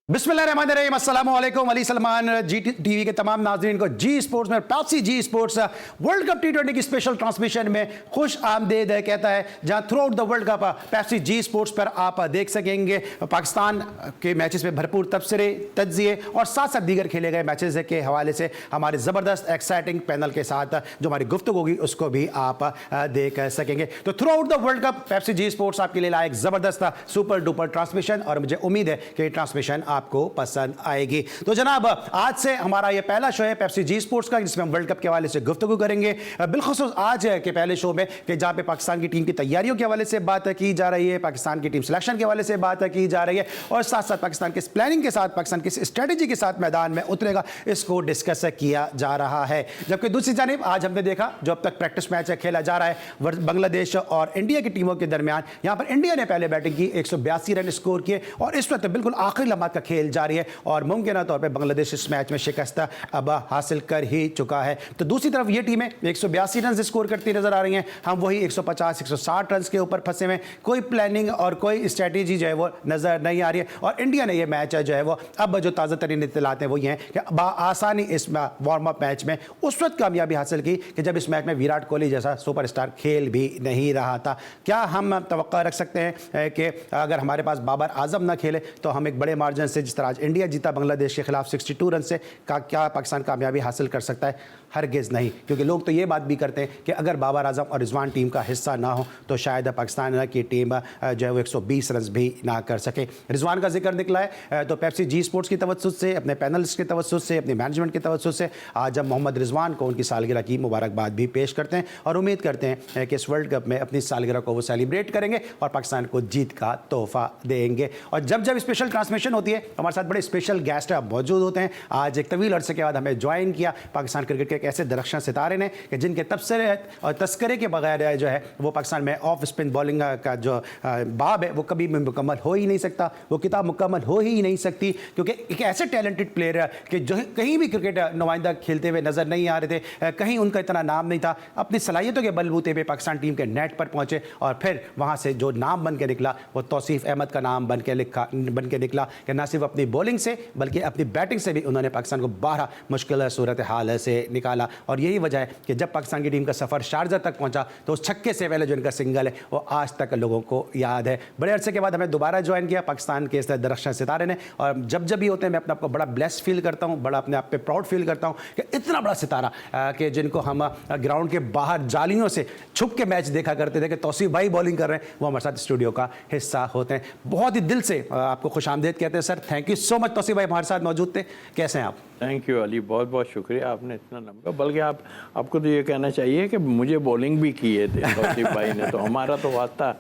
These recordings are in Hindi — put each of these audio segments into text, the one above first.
बिस्मिल्लाहिर्रहमानिर्रहीम, अस्सलाम वालेकुम। अली सलमान जी टीवी के तमाम नाज़रीन को जी स्पोर्ट्स में Pepsi G sports world cup T20 की स्पेशल ट्रांसमिशन में खुश आमदेद कहता है, जहां throughout the world cup Pepsi G sports पर आप देख सकेंगे पाकिस्तान के मैचेस में भरपूर तबसरे, तज्जिए और साथ साथ दीगर खेले गए मैचेस के हवाले से हमारे ज़बरदस्त एक्साइटिंग पैनल के साथ जो हमारी गुफ्तगू होगी उसको भी आप देख सकेंगे। तो throughout the world cup Pepsi G sports आपके लिए लाए एक ज़बरदस्त सुपर डुपर ट्रांसमिशन और मुझे उम्मीद है कि ट्रांसमिशन आपको पसंद आएगी। तो जनाब, आज से हमारा ये पहला शो है पेप्सी जी स्पोर्ट्स का, जिसमें हम वर्ल्ड कप के हवाले से गुफ्तगू करेंगे, बिलखुसूस आज के पहले शो में कि जहां पे पाकिस्तान की टीम की तैयारियों के हवाले से बात की जा रही है, पाकिस्तान की टीम सिलेक्शन के हवाले से बात की जा रही है और साथ साथ पाकिस्तान के प्लानिंग के साथ, पाकिस्तान की स्ट्रेटेजी के साथ मैदान में उतरेगा, इसको डिस्कस किया जा रहा है। जबकि दूसरी जानिब आज हमने देखा जो अब तक प्रैक्टिस मैच खेला जा रहा है बांग्लादेश और इंडिया की टीमों के दरमियान, यहां पर इंडिया ने पहले बैटिंग की, 182 रन स्कोर किए और इस वक्त बिल्कुल आखिरी लम्हात का खेल जारी है और मुमकिन तौर पे बांग्लादेश इस मैच में शिकस्त अब हासिल कर ही चुका है। तो दूसरी तरफ ये टीमें 182 रन स्कोर करती नजर आ रही हैं, हम वही 150 160 रन के ऊपर फंसे हुए, कोई प्लानिंग और कोई स्ट्रेटेजी जो है वो नजर नहीं आ रही है और इंडिया ने ये मैच जो है वो अब जो ताज़ा तरीन इत्तलात हैं वो ये हैं कि आसानी इस वार्म अप मैच में उस वक्त कामयाबी हासिल की कि जब इस मैच में विराट कोहली जैसा सुपरस्टार खेल भी नहीं रहा था। क्या हम तवक्का रख सकते हैं कि अगर हमारे पास बाबर आजम ना खेले तो हम एक बड़े मार्जिन से, जिस तरह आज इंडिया जीता बांग्लादेश के खिलाफ 62 रन से, क्या पाकिस्तान कामयाबी हासिल कर सकता है? हरगिज़ नहीं, क्योंकि लोग तो ये बात भी करते हैं कि अगर बाबर आजम और रिजवान टीम का हिस्सा ना हो तो शायद पाकिस्तान की टीम जो है वो 120 रन भी ना कर सके। रिजवान का जिक्र निकला है तो पेप्सी जी स्पोर्ट्स की तवज्जुह से, अपने पैनलिस्ट की तवज्जुह से, अपनी मैनेजमेंट की तवज्जुह से आज हम मोहम्मद रिजवान को उनकी सालगिरह की मुबारकबाद भी पेश करते हैं और उम्मीद करते हैं कि इस वर्ल्ड कप में अपनी सालगिरह को वो सेलिब्रेट करेंगे और पाकिस्तान को जीत का तोहफा देंगे। और जब जब स्पेशल ट्रांसमिशन होती है हमारे साथ बड़े स्पेशल गेस्ट मौजूद होते हैं। आज एक तवील अरसे के बाद हमें ज्वाइन किया पाकिस्तान क्रिकेट के एक ऐसे दरख्शां सितारे ने कि जिनके तबसरे और तस्करे के बगैर जो है वो पाकिस्तान में ऑफ स्पिन बॉलिंग का जो बाब है वो कभी भी मुकम्मल हो ही नहीं सकता, वो किताब मुकम्मल हो ही नहीं सकती, क्योंकि एक ऐसे टैलेंटेड प्लेयर है कि जो कहीं भी क्रिकेट नुमाइंदा खेलते हुए नज़र नहीं आ रहे थे, कहीं उनका इतना नाम नहीं था, अपनी सलाहियतों के बलबूते पे पाकिस्तान टीम के नेट पर पहुँचे और फिर वहाँ से जो नाम बन के निकला वो तौसीफ अहमद का नाम बन के निकला कि ना सिर्फ अपनी बॉलिंग से बल्कि अपनी बैटिंग से भी उन्होंने पाकिस्तान को 12 मुश्किल सूरत हाल से निकाला। और यही वजह है कि जब पाकिस्तान की टीम का सफ़र शारजा तक पहुंचा तो उस छक्के से पहले जो इनका सिंगल है वो आज तक लोगों को याद है। बड़े अरसे के बाद हमें दोबारा ज्वाइन किया पाकिस्तान के इस दरख्शां सितारे ने और जब जब भी होते हैं मैं अपने आप को बड़ा ब्लेस्ड फील करता हूँ, बड़ा अपने आप पे प्राउड फील करता हूँ कि इतना बड़ा सितारा कि जिनको हम ग्राउंड के बाहर जालियों से छुप के मैच देखा करते थे कि तौसीफ भाई बॉलिंग कर रहे हैं, वो हमारे साथ स्टूडियो का हिस्सा होते हैं। बहुत ही दिल से आपको खुशामदीद कहते हैं sir, thank you so much. Tauseef भाई हमारे साथ मौजूद थे, कैसे हैं आप? थैंक यू अली, बहुत बहुत शुक्रिया, आपने इतना लंबा, बल्कि आपको तो ये कहना चाहिए कि मुझे बॉलिंग भी किए थे तौसीफ भाई ने, तो हमारा तो वास्ता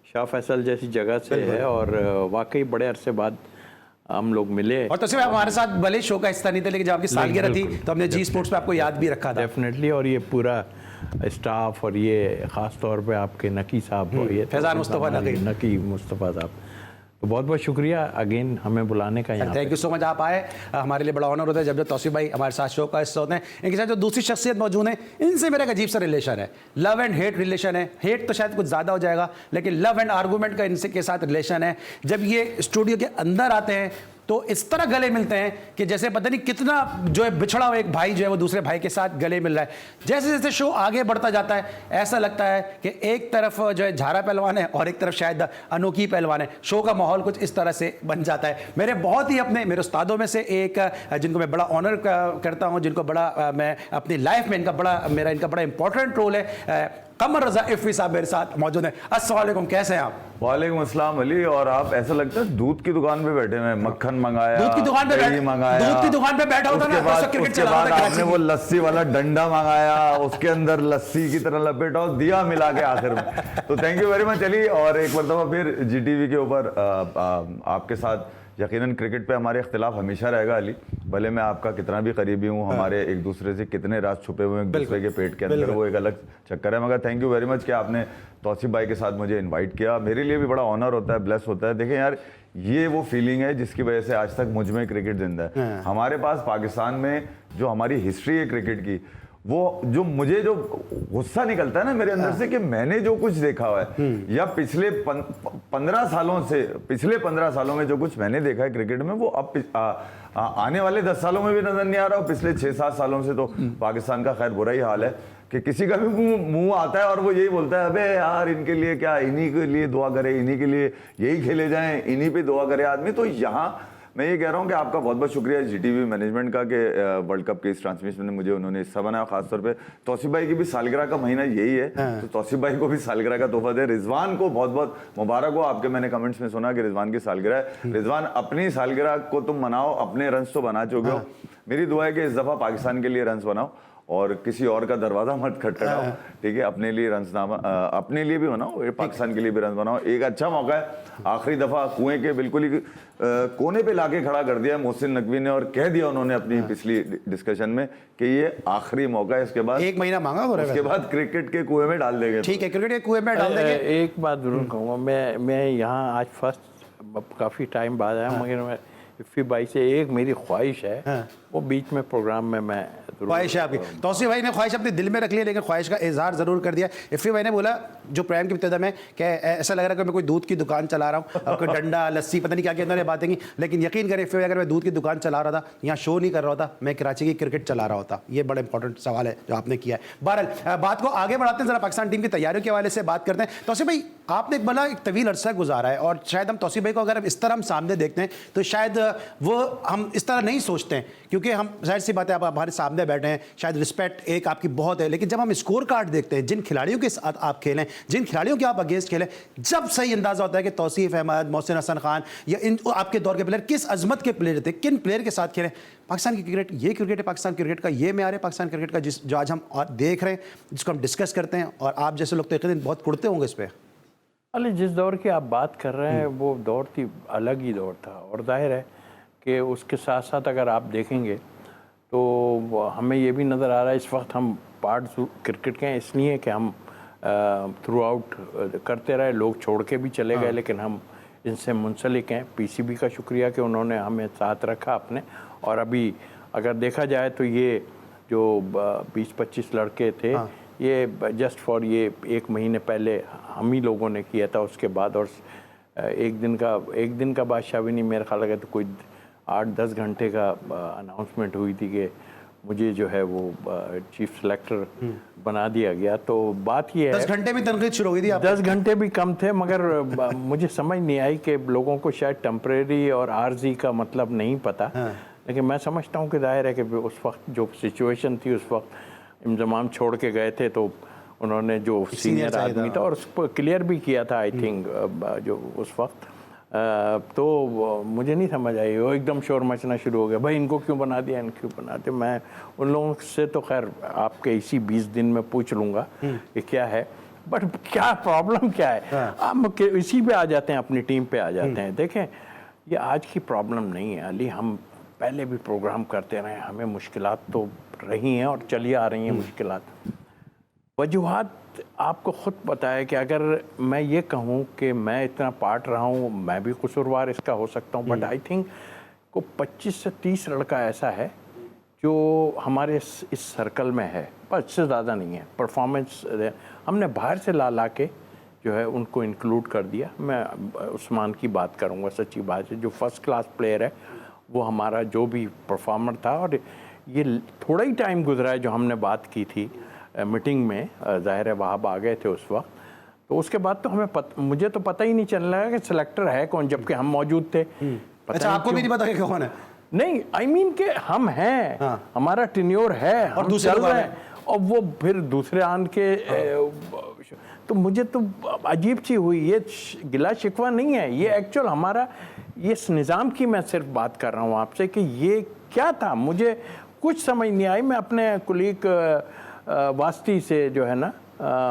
शाह फैसल जैसी जगह से है और वाकई बड़े अरसे बाद हम लोग मिले। और तौसीफ भाई हमारे साथ भले शो का हिस्सा नहीं थे लेकिन जब आपकी सालगिरह थी तो हमने जी स्पोर्ट्स पे आपको याद भी रखा था। डेफिनेटली, और ये पूरा स्टाफ और ये ख़ास तौर पे आपके नकी साहब, ये फैज़ान मुस्तफ़ा नकी मुस्तफ़ा साहब, तो बहुत बहुत शुक्रिया अगेन हमें बुलाने का। यहाँ थैंक यू सो मच, आप आए, हमारे लिए बड़ा ऑनर होता है जब जब तौसीफ भाई हमारे साथ शो का हिस्सा होते हैं। इनके साथ जो दूसरी शख्सियत मौजूद है इनसे मेरा एक अजीब सा रिलेशन है, लव एंड हेट रिलेशन है। हेट तो शायद कुछ ज़्यादा हो जाएगा लेकिन लव एंड आर्गूमेंट का इनसे के साथ रिलेशन है। जब ये स्टूडियो के अंदर आते हैं तो इस तरह गले मिलते हैं कि जैसे पता नहीं कितना जो है बिछड़ा हुआ एक भाई जो है वो दूसरे भाई के साथ गले मिल रहा है। जैसे जैसे शो आगे बढ़ता जाता है ऐसा लगता है कि एक तरफ जो है झारा पहलवान है और एक तरफ शायद अनोखी पहलवान है। शो का माहौल कुछ इस तरह से बन जाता है। मेरे बहुत ही अपने मेरे उस्तादों में से एक जिनको मैं बड़ा ऑनर करता हूँ, जिनको बड़ा मैं अपनी लाइफ में इनका बड़ा इंपॉर्टेंट रोल है, कमर रजा इफ़ी साहब मेरे साथ मौजूद हैं। अस्सलाम वालेकुम, कैसे हैं आप? वालेकुम अस्सलाम अली। और आप ऐसा लगता है दूध की दुकान पे बैठे हैं, मक्खन मंगाया, दूध की दुकान पे मंगाया, दूध की दुकान पे बैठा होता ना, उसके बाद आपने वो लस्सी वाला डंडा मंगाया, उसके अंदर लस्सी की तरह लपेटा और दिया मिला के आखिर में। तो thank you very much Ali. और एक मरतबा फिर जीटीवी के ऊपर आपके साथ यकीनन क्रिकेट पे हमारे इख्तिलाफ हमेशा रहेगा अली, भले मैं आपका कितना भी करीबी हूँ, हमारे एक दूसरे से कितने राज छुपे हुए हैं एक दूसरे के पेट के अंदर, वो एक अलग चक्कर है। मगर थैंक यू वेरी मच कि आपने तौसीफ भाई के साथ मुझे इनवाइट किया। मेरे लिए भी बड़ा ऑनर होता है, ब्लेस होता है। देखें यार, ये वो फीलिंग है जिसकी वजह से आज तक मुझ में क्रिकेट जिंदा है। हमारे पास पाकिस्तान में जो हमारी हिस्ट्री है क्रिकेट की वो जो मुझे जो गुस्सा निकलता है ना मेरे अंदर से कि मैंने जो कुछ देखा हुआ है या पिछले 15 सालों में जो कुछ मैंने देखा है क्रिकेट में, वो अब आने वाले 10 सालों में भी नजर नहीं आ रहा। और पिछले 6-7 सालों से तो पाकिस्तान का खैर बुरा ही हाल है कि किसी का भी मुंह आता है और वो यही बोलता है, अबे यार इनके लिए क्या, इन्हीं के लिए दुआ करे, इन्हीं के लिए यही खेले जाएं, इन्हीं पे दुआ करे आदमी। तो यहाँ मैं ये कह रहा हूँ कि आपका बहुत बहुत शुक्रिया जीटीवी मैनेजमेंट का कि वर्ल्ड कप के इस ट्रांसमिशन में मुझे उन्होंने हिस्सा बनाया। खासतौर पे तौसीफ भाई की भी सालगिरह का महीना यही है, तो तौसीफ भाई को भी सालगिरह का तोहफा दे। रिजवान को बहुत बहुत मुबारक हो, आपके मैंने कमेंट्स में सुना कि रिजवान की सालगिरह है। रिजवान अपनी सालगिरह को तुम मनाओ, अपने रन्स तो बना चुके हो, मेरी दुआ है कि इस दफा पाकिस्तान के लिए रन्स बनाओ और किसी और का दरवाजा मत खटखटाओ, ठीक है। अपने लिए रन्स ना अपने लिए भी बनाओ, पाकिस्तान के लिए भी रन्स बनाओ। एक अच्छा मौका है, आखिरी दफा कुएं के बिल्कुल ही कोने पे लाके खड़ा कर दिया मोहसिन नकवी ने और कह दिया उन्होंने अपनी पिछली डिस्कशन में कि ये आखिरी मौका है, इसके बाद 1 महीना मांगा, उसके बाद क्रिकेट के कुएं में डाल देंगे। ठीक है, क्रिकेट के कुएं में डाल देंगे। एक बात जरूर कहूँगा, मैं यहाँ आज फर्स्ट काफ़ी टाइम बाद आया, मगर मैं इफ़ी भाई से एक मेरी ख्वाहिश है, वो बीच में प्रोग्राम में मैं ख्वाहिश है आपकी। तौसीफ भाई ने ख्वाहिश अपने दिल में रख ली, लेकिन ख्वाहिश का इजहार ज़रूर कर दिया। इफ़ी भाई ने बोला जो प्रोग्राम की इब्तिदा में कि ऐसा लग रहा है कि मैं कोई दूध की दुकान चला रहा हूँ, कोई डंडा लस्सी पता नहीं क्या क्या इन्होंने बातें की, लेकिन यकीन करें इफ़ी भाई अगर मैं दूध की दुकान चला रहा था, यहाँ शो नहीं कर रहा होता, मैं कराची की क्रिकेट चला रहा होता। ये बड़ा इंपॉर्टेंट सवाल है जो आपने किया है। बहरहाल बात को आगे बढ़ाते हैं, ज़रा पाकिस्तान टीम की तैयारियों के हवाले से बात करते हैं। तौसीफ भाई आपने एक बड़ा एक तवील अरसा गुजारा है और शायद हम तौसीफ भाई को अगर इस तरह हम सामने देखते हैं तो शायद वो हम इस तरह नहीं सोचते हैं, क्योंकि हम जाहिर सी बात है आप हमारे सामने बैठे हैं, शायद रिस्पेक्ट एक आपकी बहुत है, लेकिन जब हम स्कोर कार्ड देखते हैं, जिन खिलाड़ियों के साथ आप खेलें, जिन खिलाड़ियों के आप अगेंस्ट खेलें, जब सही अंदाजा होता है कि तौसीफ अहमद, मोहसिन हसन खान या इन आपके दौर के प्लेयर किस अजमत के प्लेयर थे, किन प्लेयर के साथ खेलें। पाकिस्तान की क्रिकेट ये क्रिकेट है, पाकिस्तान क्रिकेट का ये मेयार है, पाकिस्तान क्रिकेट का जो आज हम देख रहे हैं, जिसको हम डिस्कस करते हैं, और आप जैसे लोग तो एक दिन बहुत कुड़ते होंगे इस पर। अरे जिस दौर की आप बात कर रहे हैं वो दौर थी, अलग ही दौर था, और जाहिर है कि उसके साथ साथ अगर आप देखेंगे तो हमें ये भी नज़र आ रहा है इस वक्त हम पार्ट क्रिकेट के हैं, इसलिए कि हम थ्रू आउट करते रहे, लोग छोड़ के भी चले गए, लेकिन हम इनसे मुंसलिक हैं। पीसीबी का शुक्रिया कि उन्होंने हमें साथ रखा अपने, और अभी अगर देखा जाए तो ये जो 20-25 लड़के थे, ये जस्ट फॉर ये 1 महीने पहले हम ही लोगों ने किया था, उसके बाद और एक दिन का बादशाह भी नहीं, मेरा ख्याल है तो कोई 8-10 घंटे का अनाउंसमेंट हुई थी कि मुझे जो है वो चीफ सेलेक्टर बना दिया गया। तो बात ये है 10 घंटे में तनकीद शुरू हुई थी। 10 घंटे भी कम थे, मगर मुझे समझ नहीं आई कि लोगों को शायद टेम्परेरी और आर्जी का मतलब नहीं पता, लेकिन मैं समझता हूँ कि जाहिर है कि उस वक्त जो सिचुएशन थी, उस वक्त इंजमाम छोड़ के गए थे, तो उन्होंने जो सीनियर आदमी था और उस पर क्लियर भी किया था आई थिंक जो उस वक्त, तो मुझे नहीं समझ आई। वो एकदम शोर मचना शुरू हो गया, भाई इनको क्यों बना दिया, इनको क्यों बना दिया। मैं उन लोगों से तो खैर आपके इसी 20 दिन में पूछ लूँगा कि क्या है, बट क्या प्रॉब्लम क्या है। हम इसी पे आ जाते हैं, अपनी टीम पे आ जाते हैं। देखें ये आज की प्रॉब्लम नहीं है अली, हम पहले भी प्रोग्राम करते रहे, हमें मुश्किलात तो रही हैं और चली आ रही हैं मुश्किलात। वजूहात आपको ख़ुद पता है कि अगर मैं ये कहूँ कि मैं इतना पार्ट रहा हूँ, मैं भी कसूरवार इसका हो सकता हूँ, बट आई थिंक को 25 से 30 लड़का ऐसा है जो हमारे इस सर्कल में है, पर इससे ज़्यादा नहीं है। परफॉर्मेंस हमने बाहर से ला के जो है उनको इंक्लूड कर दिया। मैं उस्मान की बात करूँगा, सच्ची बात है, जो फर्स्ट क्लास प्लेयर है, वो हमारा जो भी परफॉर्मर था। और ये थोड़ा ही टाइम गुजरा है जो हमने बात की थी मीटिंग में, ज़ाहिर है वहाँ आ गए थे उस वक्त, तो उसके बाद तो मुझे तो पता ही नहीं चल रहा कि सिलेक्टर है कौन, जबकि हम मौजूद थे। अच्छा, आपको भी नहीं पता कि कौन है? नहीं, आई मीन के हम हैं, हमारा टेन्योर है, और हम दूसरे चल रहे हैं, और वो फिर दूसरे आन के तो मुझे तो अजीब सी हुई। ये गिला शिकवा नहीं है, ये एक्चुअल हमारा ये इस निज़ाम की मैं सिर्फ बात कर रहा हूँ आपसे कि ये क्या था, मुझे कुछ समझ नहीं आई। मैं अपने कुलीग वास्ती से जो है ना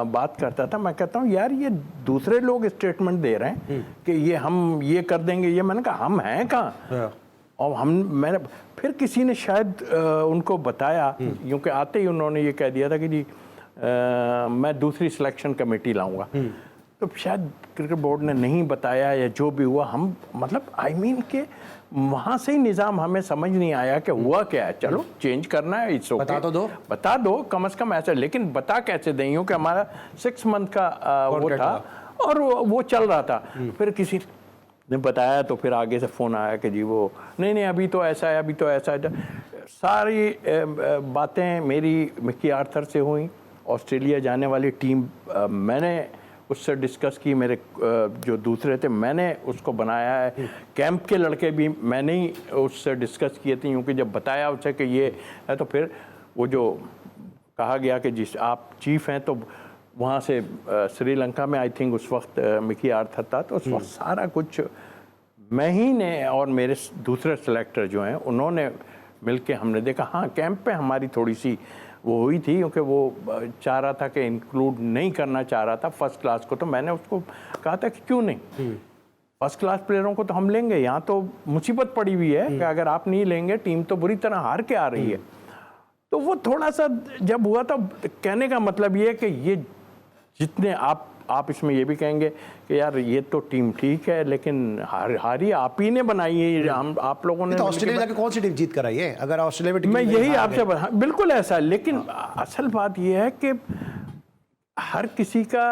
बात करता था, मैं कहता हूँ यार ये दूसरे लोग स्टेटमेंट दे रहे हैं कि ये हम ये कर देंगे, ये मैंने कहा हम हैं कहाँ। और मैंने फिर किसी ने शायद उनको बताया, क्योंकि आते ही उन्होंने ये कह दिया था कि जी मैं दूसरी सिलेक्शन कमेटी लाऊंगा। तो शायद क्रिकेट बोर्ड ने नहीं बताया या जो भी हुआ, हम मतलब के वहाँ से ही निज़ाम हमें समझ नहीं आया कि हुआ क्या है। चलो चेंज करना है, इट्स ओके, बता दो कम से कम ऐसा, लेकिन बता कैसे दें, क्योंकि हमारा 6 मंथ का वो था और वो चल रहा था। फिर किसी ने बताया तो फिर आगे से फ़ोन आया कि जी वो नहीं अभी तो ऐसा है, अभी तो ऐसा है। सारी बातें मेरी मिकी आर्थर से हुई। ऑस्ट्रेलिया जाने वाली टीम मैंने उससे डिस्कस की, मेरे जो दूसरे थे मैंने उसको बनाया है। कैंप के लड़के भी मैंने ही उससे डिस्कस किए थे, क्योंकि जब बताया उसे कि ये है तो फिर वो जो कहा गया कि जिस आप चीफ हैं, तो वहाँ से श्रीलंका में आई थिंक उस वक्त मिकी आर्थर था, तो उस वक्त सारा कुछ मैं ही ने और मेरे दूसरे सेलेक्टर जो हैं उन्होंने मिलके हमने देखा। हाँ, कैंप पे हमारी थोड़ी सी वो हुई थी, क्योंकि वो चाह रहा था कि इंक्लूड नहीं करना चाह रहा था फर्स्ट क्लास को। तो मैंने उसको कहा था कि क्यों नहीं, फर्स्ट क्लास प्लेयरों को तो हम लेंगे, यहाँ तो मुसीबत पड़ी हुई है कि अगर आप नहीं लेंगे टीम तो बुरी तरह हार के आ रही है। तो वो थोड़ा सा जब हुआ तो कहने का मतलब ये है कि ये जितने आप इसमें ये भी कहेंगे कि यार ये तो टीम ठीक है, लेकिन हारी आप ही ने बनाई है, हम आप लोगों ने। तो ऑस्ट्रेलिया जाके कौन सी टीम जीत कर आई है? अगर ऑस्ट्रेलिया में टीम, मैं यही आपसे बिल्कुल ऐसा, लेकिन असल बात ये है कि हर किसी का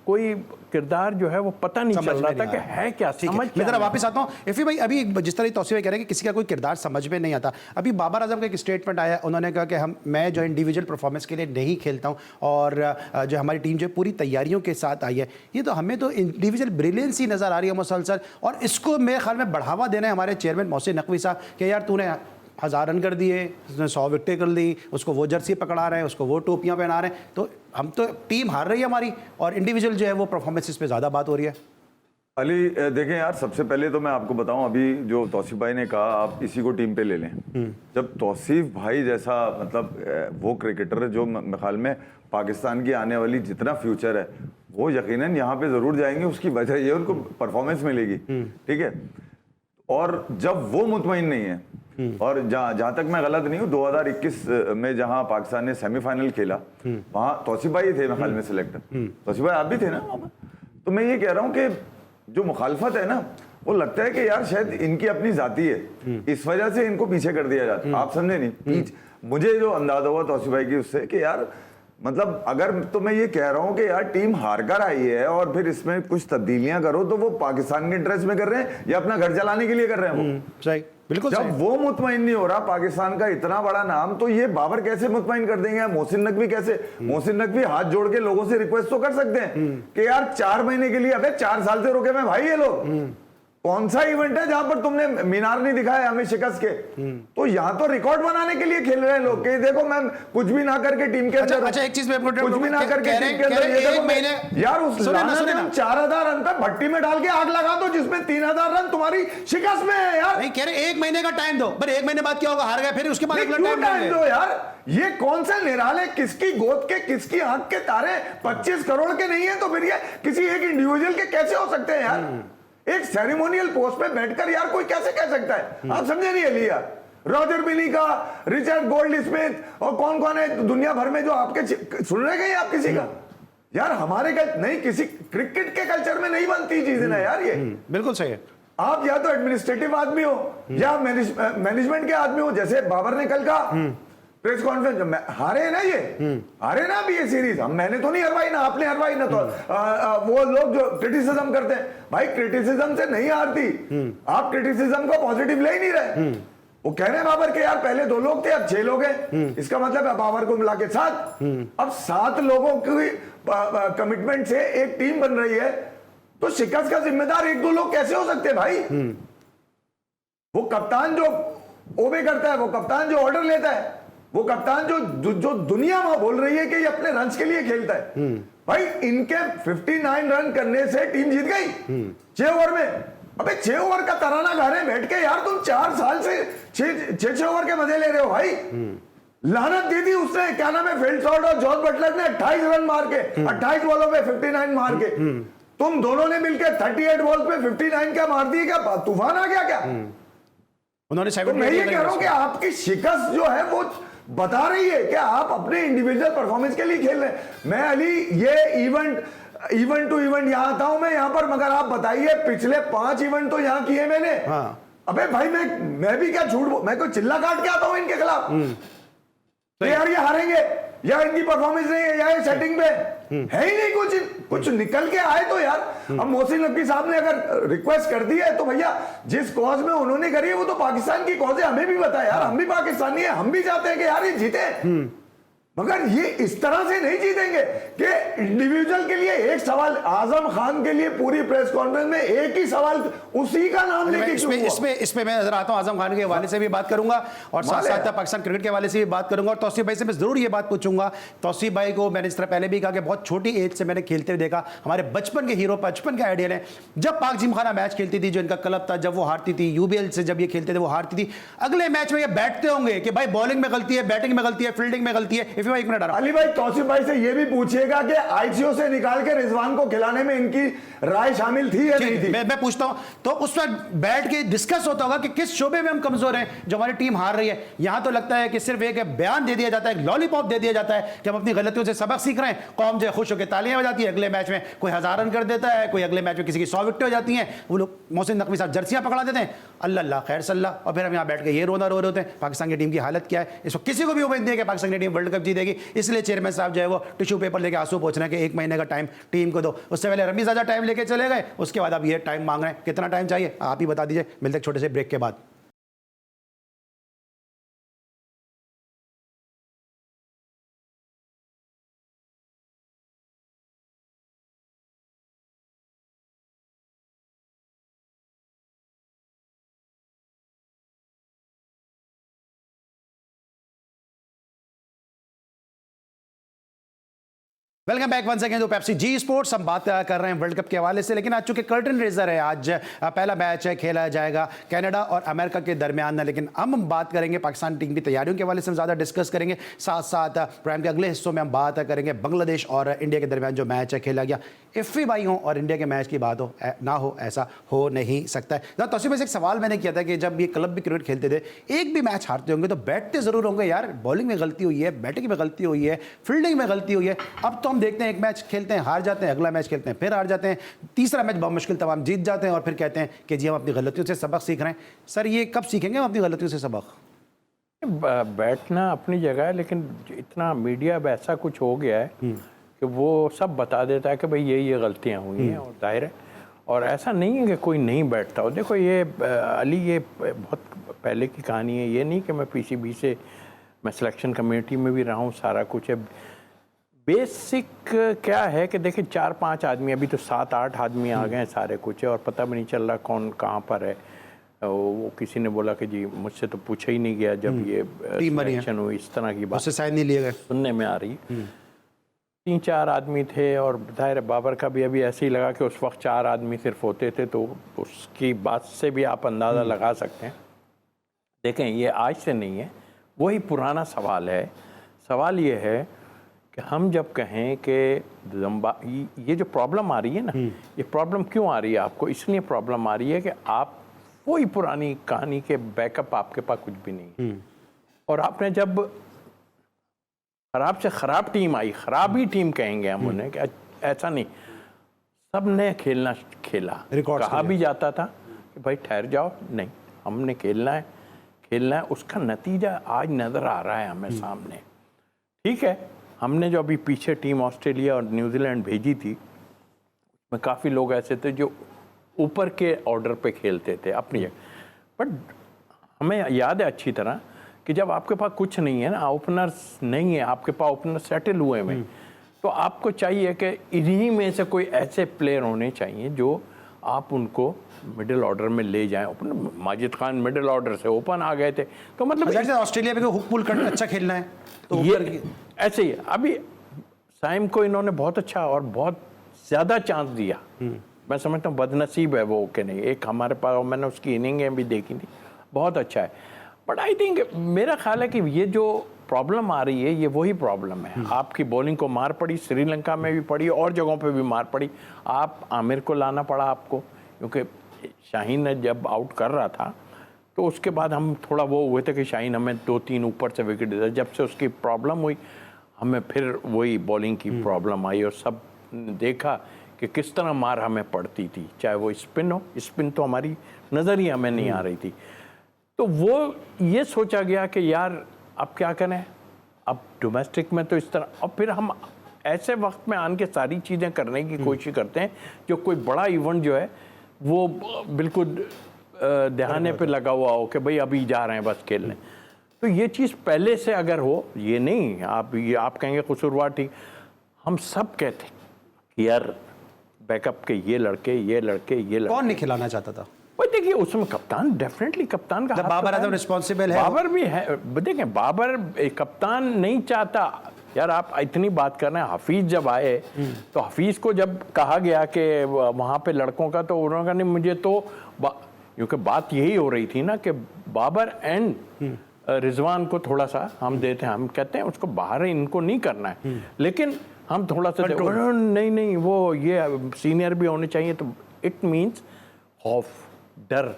कोई किरदार जो है वो पता नहीं चल रहा था कि है क्या, समझ। मैं जरा वापस आता हूँ इफ़ी भाई, अभी जिस तरह तौसीफ भाई कह रहे हैं कि किसी का कोई किरदार समझ में नहीं आता। अभी बाबर आजम का एक स्टेटमेंट आया, उन्होंने कहा कि मैं जो इंडिविजुअल परफॉर्मेंस के लिए नहीं खेलता हूँ, और जो हमारी टीम जो पूरी तैयारियों के साथ आई है। ये तो हमें तो इंडिविजुअल ब्रिलियंस ही नज़र आ रही है मुसलसल, और इसको मेरे ख्याल में बढ़ावा देना है हमारे चेयरमैन मोहसिन नकवी साहब कि यार तूने 1000 रन कर दिए, उसने 100 विकेटें कर ली, उसको वो जर्सी पकड़ा रहे हैं, उसको वो टोपियाँ पहना रहे हैं, तो हम तो टीम हार रही है हमारी, और इंडिविजुअल जो है वो परफॉर्मेंसेस पे ज़्यादा बात हो रही है। अली देखें यार, सबसे पहले तो मैं आपको बताऊं, अभी जो तौसीफ भाई ने कहा आप इसी को टीम पे ले लें। जब तौसीफ भाई जैसा मतलब वो क्रिकेटर जो मेरे ख्याल में पाकिस्तान की आने वाली जितना फ्यूचर है वो यकीनन यहाँ पे ज़रूर जाएंगे, उसकी वजह ये उनको परफॉर्मेंस मिलेगी, ठीक है। और जब वो मुतमईन नहीं है, और जहां तक मैं गलत नहीं हूँ, 2021 में जहां पाकिस्तान ने सेमीफाइनल खेला वहां तौसीफ भाई थे मेरे ख्याल में सिलेक्टर। तौसीफ भाई आप भी थे ना वहां? तो मैं ये कह रहा हूँ कि जो मुखालफत है ना, वो लगता है कि यार शायद इनकी अपनी जाती है, इस वजह से इनको पीछे कर दिया जाता है। आप समझे नहीं? मुझे जो अंदाजा हुआ तौसीफ भाई की उससे कि यार मतलब अगर तो मैं ये कह रहा हूं कि यार टीम हार कर आई है और फिर इसमें कुछ तब्दीलियां करो, तो वो पाकिस्तान के इंटरेस्ट में कर रहे हैं या अपना घर चलाने के लिए कर रहे हैं? वो सही, बिल्कुल जब वो मुतमईन नहीं हो रहा पाकिस्तान का इतना बड़ा नाम, तो ये बाबर कैसे मुतमईन कर देंगे? मोहसिन नकवी कैसे? मोहसिन नकवी हाथ जोड़ के लोगों से रिक्वेस्ट तो कर सकते हैं कि यार 4 महीने के लिए, अबे 4 साल से रोके मैं भाई ये लोग, कौन सा इवेंट है जहां पर तुमने मीनार नहीं दिखाया हमें शिकस्त के? तो यहाँ तो रिकॉर्ड बनाने के लिए खेल रहे हैं लोग कि देखो मैं कुछ भी ना करके टीम के अंदर, अच्छा एक चीज में कुछ भी ना करके टीम के अंदर, ये देखो यार उस लानत ने 4000 रन पे भट्टी में डाल के आग लगा दो, जिसमें 3000 रन तुम्हारी शिकस्त में है यार। नहीं कह रहे 1 महीने का टाइम दो, पर 1 महीने बाद क्या होगा? हार गए फिर उसके बाद टाइम दो यार। ये कौन सा निराले, किसकी गोद के किसकी आंख के तारे 25 करोड़ के नहीं है, तो फिर ये किसी एक इंडिविजुअल के कैसे हो सकते हैं यार? एक सेरेमोनियल पोस्ट पे बैठकर यार कोई कैसे कह सकता है? आप समझे नहीं अली यार? रॉजर बिनीका, रिचर्ड गोल्ड स्मिथ और कौन कौन है दुनिया भर में जो आपके सुन रहे गए आप किसी का? यार हमारे नहीं, किसी क्रिकेट के कल्चर में नहीं बनती चीजें ना यार। ये बिल्कुल सही है। आप या तो एडमिनिस्ट्रेटिव आदमी हो या मैनेजमेंट के आदमी हो, जैसे बाबर ने कल कहा प्रेस कॉन्फ्रेंस, हारे ना ये, हारे ना अभी ये सीरीज, हम मैंने तो नहीं हरवाई ना आपने हरवाई ना, तो वो लोग जो क्रिटिसिज्म करते हैं, भाई क्रिटिसिज्म से नहीं हारती, आप क्रिटिसिज्म को पॉजिटिव ले ही नहीं रहे। वो कह रहे हैं बाबर के यार पहले 2 लोग थे अब 6 लोग हैं, इसका मतलब है बाबर को मिला के 7, अब 7 लोगों की कमिटमेंट से एक टीम बन रही है, तो शिकस्त का जिम्मेदार 1-2 लोग कैसे हो सकते हैं भाई? वो कप्तान जो ओबे करता है, वो कप्तान जो ऑर्डर लेता है, वो कप्तान जो दुनिया में बोल रही है कि ये अपने रन के लिए खेलता है, भाई इनके 59 रन करने से टीम जीत गई 6 ओवर में। अबे 6 ओवर का तराना गा रहे बैठ के यार, तुम 4 साल से 6 ओवर के मजे ले रहे हो भाई। लानत दे दी उसने, क्या नाम है, फील्ड शॉट और जॉर्ज बटलर ने 28 रन मार के 28 बॉलों पे 59 मार के, तुम दोनों ने मिलकर 38 बॉल्स पे 59 क्या मार दिए? क्या तूफान आ गया क्या? उन्होंने तो मैं ये कह रहा हूं कि आपकी शिकस्त जो है वो बता रही है कि आप अपने इंडिविजुअल परफॉर्मेंस के लिए खेल रहे हैं। मैं अली ये इवेंट इवेंट टू इवेंट यहाँ आता हूं मैं यहाँ पर, मगर आप बताइए पिछले 5 इवेंट तो यहाँ किए मैंने। हाँ। अबे भाई मैं भी क्या झूठ, मैं कोई चिल्ला काट के आता हूं इनके खिलाफ। तो यार ये हारेंगे, या इनकी परफॉर्मेंस नहीं है, या ये सेटिंग पे है ही नहीं कुछ निकल के आए तो यार। अब मोहसिन नकवी साहब ने अगर रिक्वेस्ट कर दी है तो भैया जिस कॉज में उन्होंने करी है वो तो पाकिस्तान की कॉज है, हमें भी पता है यार, हम भी पाकिस्तानी है, हम भी चाहते हैं कि यार ये जीते, मगर ये इस तरह से नहीं जीतेंगे कि इंडिविजुअल के लिए एक सवाल, आजम खान के लिए पूरी प्रेस कॉन्फ्रेंस में एक ही सवाल, उसी का नाम लेके इसमें मैं नजर आता हूं, आजम खान के हवाले से भी बात करूंगा और साथ साथ पाकिस्तान क्रिकेट के हवाले से भी बात करूंगा, और तौसीफ भाई से मैं जरूर ये बात पूछूंगा। तौसीफ भाई को मैंने इस तरह पहले भी कहा कि बहुत छोटी एज से मैंने खेलते हुए देखा, हमारे बचपन के हीरो, बचपन के आइडियल है। जब पाक जिमखाना मैच खेलती थी, जो इनका क्लब था, जब वो हारती थी, यूबीएल से जब ये खेलते थे वो हारती थी, अगले मैच में ये बैठते होंगे कि भाई बॉलिंग में गलती है, बैटिंग में गलती है, फील्डिंग में गलती है। इफ यू एक मिनट अली भाई तौसीफ भाई से ये भी पूछिएगा कि आईसीओ से निकाल के रिजवान को खिलाने में इनकी राय शामिल थी या नहीं थी। मैं पूछता हूं, तो उस वक्त बैठ के डिस्कस होता होगा कि किस शोबे में हम कमजोर हैं जो हमारी टीम हार रही है। यहां तो लगता है कि सिर्फ एक बयान दे दिया जाता है, एक लॉलीपॉप दे दिया जाता है कि हम अपनी गलतियों से सबक सीख रहे हैं, कौम जो खुश होकर तालियां बजाती है, अगले मैच में कोई 1000 रन कर देता है, कोई अगले मैच में किसी की 100 विकेट हो जाती हैं, वो लोग मोहसिन नकवी साहब जर्सियां पकड़ा देते हैं, अल्लाह खैर सल्ला, और फिर हम यहाँ बैठ के ये रोना रो रहे होते हैं। पाकिस्तान की टीम की हालत क्या है इस वक्त, किसी को भी उम्मीद नहीं है कि पाकिस्तान की टीम वर्ल्ड कप जीतेगी, इसलिए चेयरमैन साहब जो है वो टिश्यू पेपर लेके आंसू पोंछ रहे हैं कि 1 महीने का टाइम टीम को दो। उससे पहले रमीज आजा टाइम लेके चले गए, उसके बाद अब ये टाइम मांग रहे हैं। कितना टाइम चाहिए आप ही बता दीजिए, मिलते हैं छोटे से ब्रेक के बाद। Welcome back once again to Pepsi G sports. हम बात कर रहे हैं वर्ल्ड कप के हवाले से, लेकिन आज चूंकि कर्टन रेजर है, आज पहला मैच है खेला जाएगा कनाडा और अमेरिका के दरमियान, लेकिन हम बात करेंगे पाकिस्तान टीम की तैयारियों के हवाले से हम ज़्यादा डिस्कस करेंगे। साथ साथ प्राइम के अगले हिस्सों में हम बात करेंगे बांग्लादेश और इंडिया के दरमियान जो मैच है खेला गया। इफ़ी भाई हो और इंडिया के मैच की बात हो ना हो, ऐसा हो नहीं सकता है। तौसीफ से एक सवाल मैंने किया था कि जब ये क्लब भी क्रिकेट खेलते थे, एक भी मैच हारते होंगे तो बैठते ज़रूर होंगे यार, बॉलिंग में गलती हुई है, बैटिंग में गलती हुई है, फील्डिंग में गलती हुई है। अब तो हम देखते हैं एक मैच खेलते हैं हार जाते हैं, अगला मैच खेलते हैं फिर हार जाते हैं, तीसरा मैच बहुत मुश्किल तमाम जीत जाते हैं और फिर कहते हैं कि जी हम अपनी गलतियों से सबक सीख रहे हैं। सर ये कब सीखेंगे हम अपनी गलतियों से सबक? बैठना अपनी जगह है, लेकिन इतना मीडिया अब ऐसा कुछ हो गया है कि वो सब बता देता है कि भाई ये गलतियां हुई हैं, और जाहिर है। और ऐसा नहीं है कि कोई नहीं बैठता हो। देखो ये अली, ये बहुत पहले की कहानी है, ये नहीं कि मैं पीसीबी से, मैं सिलेक्शन कमेटी में भी रहा हूँ, सारा कुछ है। बेसिक क्या है कि देखिए 4-5 आदमी, अभी तो 7-8 आदमी आ गए हैं, सारे कुछ है, और पता भी नहीं चल रहा कौन कहाँ पर है। वो किसी ने बोला कि जी मुझसे तो पूछा ही नहीं गया जब ये सिलेक्शन हुई, इस तरह की बात शायद नहीं लिए गए, सुनने में आ रही। 3-4 आदमी थे, और जाहिर बाबर का भी अभी ऐसे ही लगा कि उस वक्त 4 आदमी सिर्फ होते थे, तो उसकी बात से भी आप अंदाज़ा लगा सकते हैं। देखें ये आज से नहीं है, वही पुराना सवाल है। सवाल ये है कि हम जब कहें कि ये जो प्रॉब्लम आ रही है ना, ये प्रॉब्लम क्यों आ रही है आपको? इसलिए प्रॉब्लम आ रही है कि आप वही पुरानी कहानी के बैकअप आपके पास कुछ भी नहीं, और आपने जब खराब से खराब टीम आई, खराब ही टीम कहेंगे हम उन्हें, कि ऐसा नहीं, सब ने खेला, कहा भी जाता था कि भाई ठहर जाओ, नहीं हमने खेलना है, उसका नतीजा आज नज़र आ रहा है हमें सामने। ठीक है, हमने जो अभी पीछे टीम ऑस्ट्रेलिया और न्यूजीलैंड भेजी थी, उसमें काफ़ी लोग ऐसे थे जो ऊपर के ऑर्डर पे खेलते थे अपनी जगह, बट हमें याद है अच्छी तरह कि जब आपके पास कुछ नहीं है ना, ओपनर्स नहीं है आपके पास, ओपनर सेटल हुए में, तो आपको चाहिए कि इन्हीं में से कोई ऐसे प्लेयर होने चाहिए जो आप उनको मिडिल ऑर्डर में ले जाएं। Open Majid Khan middle order से ओपन आ गए थे, तो मतलब ऑस्ट्रेलिया में हुक पुल कर अच्छा खेलना है तो ये ऐसे ही। अभी साइम को इन्होंने बहुत अच्छा और बहुत ज़्यादा चांस दिया, मैं समझता हूँ बदनसीब है वो कि नहीं, एक हमारे पास, मैंने उसकी इनिंगें भी देखी थी, बहुत अच्छा है। बट आई थिंक, मेरा ख्याल है कि ये जो प्रॉब्लम आ रही है, ये वही प्रॉब्लम है। आपकी बॉलिंग को मार पड़ी, श्रीलंका में भी पड़ी और जगहों पे भी मार पड़ी। आप आमिर को लाना पड़ा आपको, क्योंकि शाहीन ने जब आउट कर रहा था तो उसके बाद हम थोड़ा वो हुए थे कि शाहीन हमें 2-3 ऊपर से विकेट देता। जब से उसकी प्रॉब्लम हुई, हमें फिर वही बॉलिंग की प्रॉब्लम आई और सब देखा कि किस तरह मार हमें पड़ती थी, चाहे वो स्पिन हो, स्पिन तो हमारी नज़र ही हमें नहीं आ रही थी। तो वो ये सोचा गया कि यार अब क्या करें, अब डोमेस्टिक में तो इस तरह, और फिर हम ऐसे वक्त में आन के सारी चीज़ें करने की कोशिश करते हैं जो कोई बड़ा इवेंट जो है वो बिल्कुल दहाने पे लगा हुआ हो कि भाई अभी जा रहे हैं बस खेलने। तो ये चीज़ पहले से अगर हो, ये नहीं आप कहेंगे कसूरवार, ठीक, हम सब कहते कि यार बैकअप के ये लड़के कौन नहीं खिलाना चाहता था? भाई देखिए उसमें कप्तान, डेफिनेटली कप्तान का बाबर आजम रिस्पॉन्सिबल है, बाबर भी है। देखें बाबर कप्तान नहीं चाहता यार, आप इतनी बात कर रहे हैं। हफीज जब आए तो हफीज को जब कहा गया कि वहां पे लड़कों का, तो उन्होंने कहा नहीं मुझे तो, क्योंकि बात यही हो रही थी ना कि बाबर एंड रिजवान को थोड़ा सा हम देते हैं, हम कहते हैं उसको बाहर इनको नहीं करना है, लेकिन हम थोड़ा सा नहीं वो ये सीनियर भी होने चाहिए। तो इट मीन्स खौफ, डर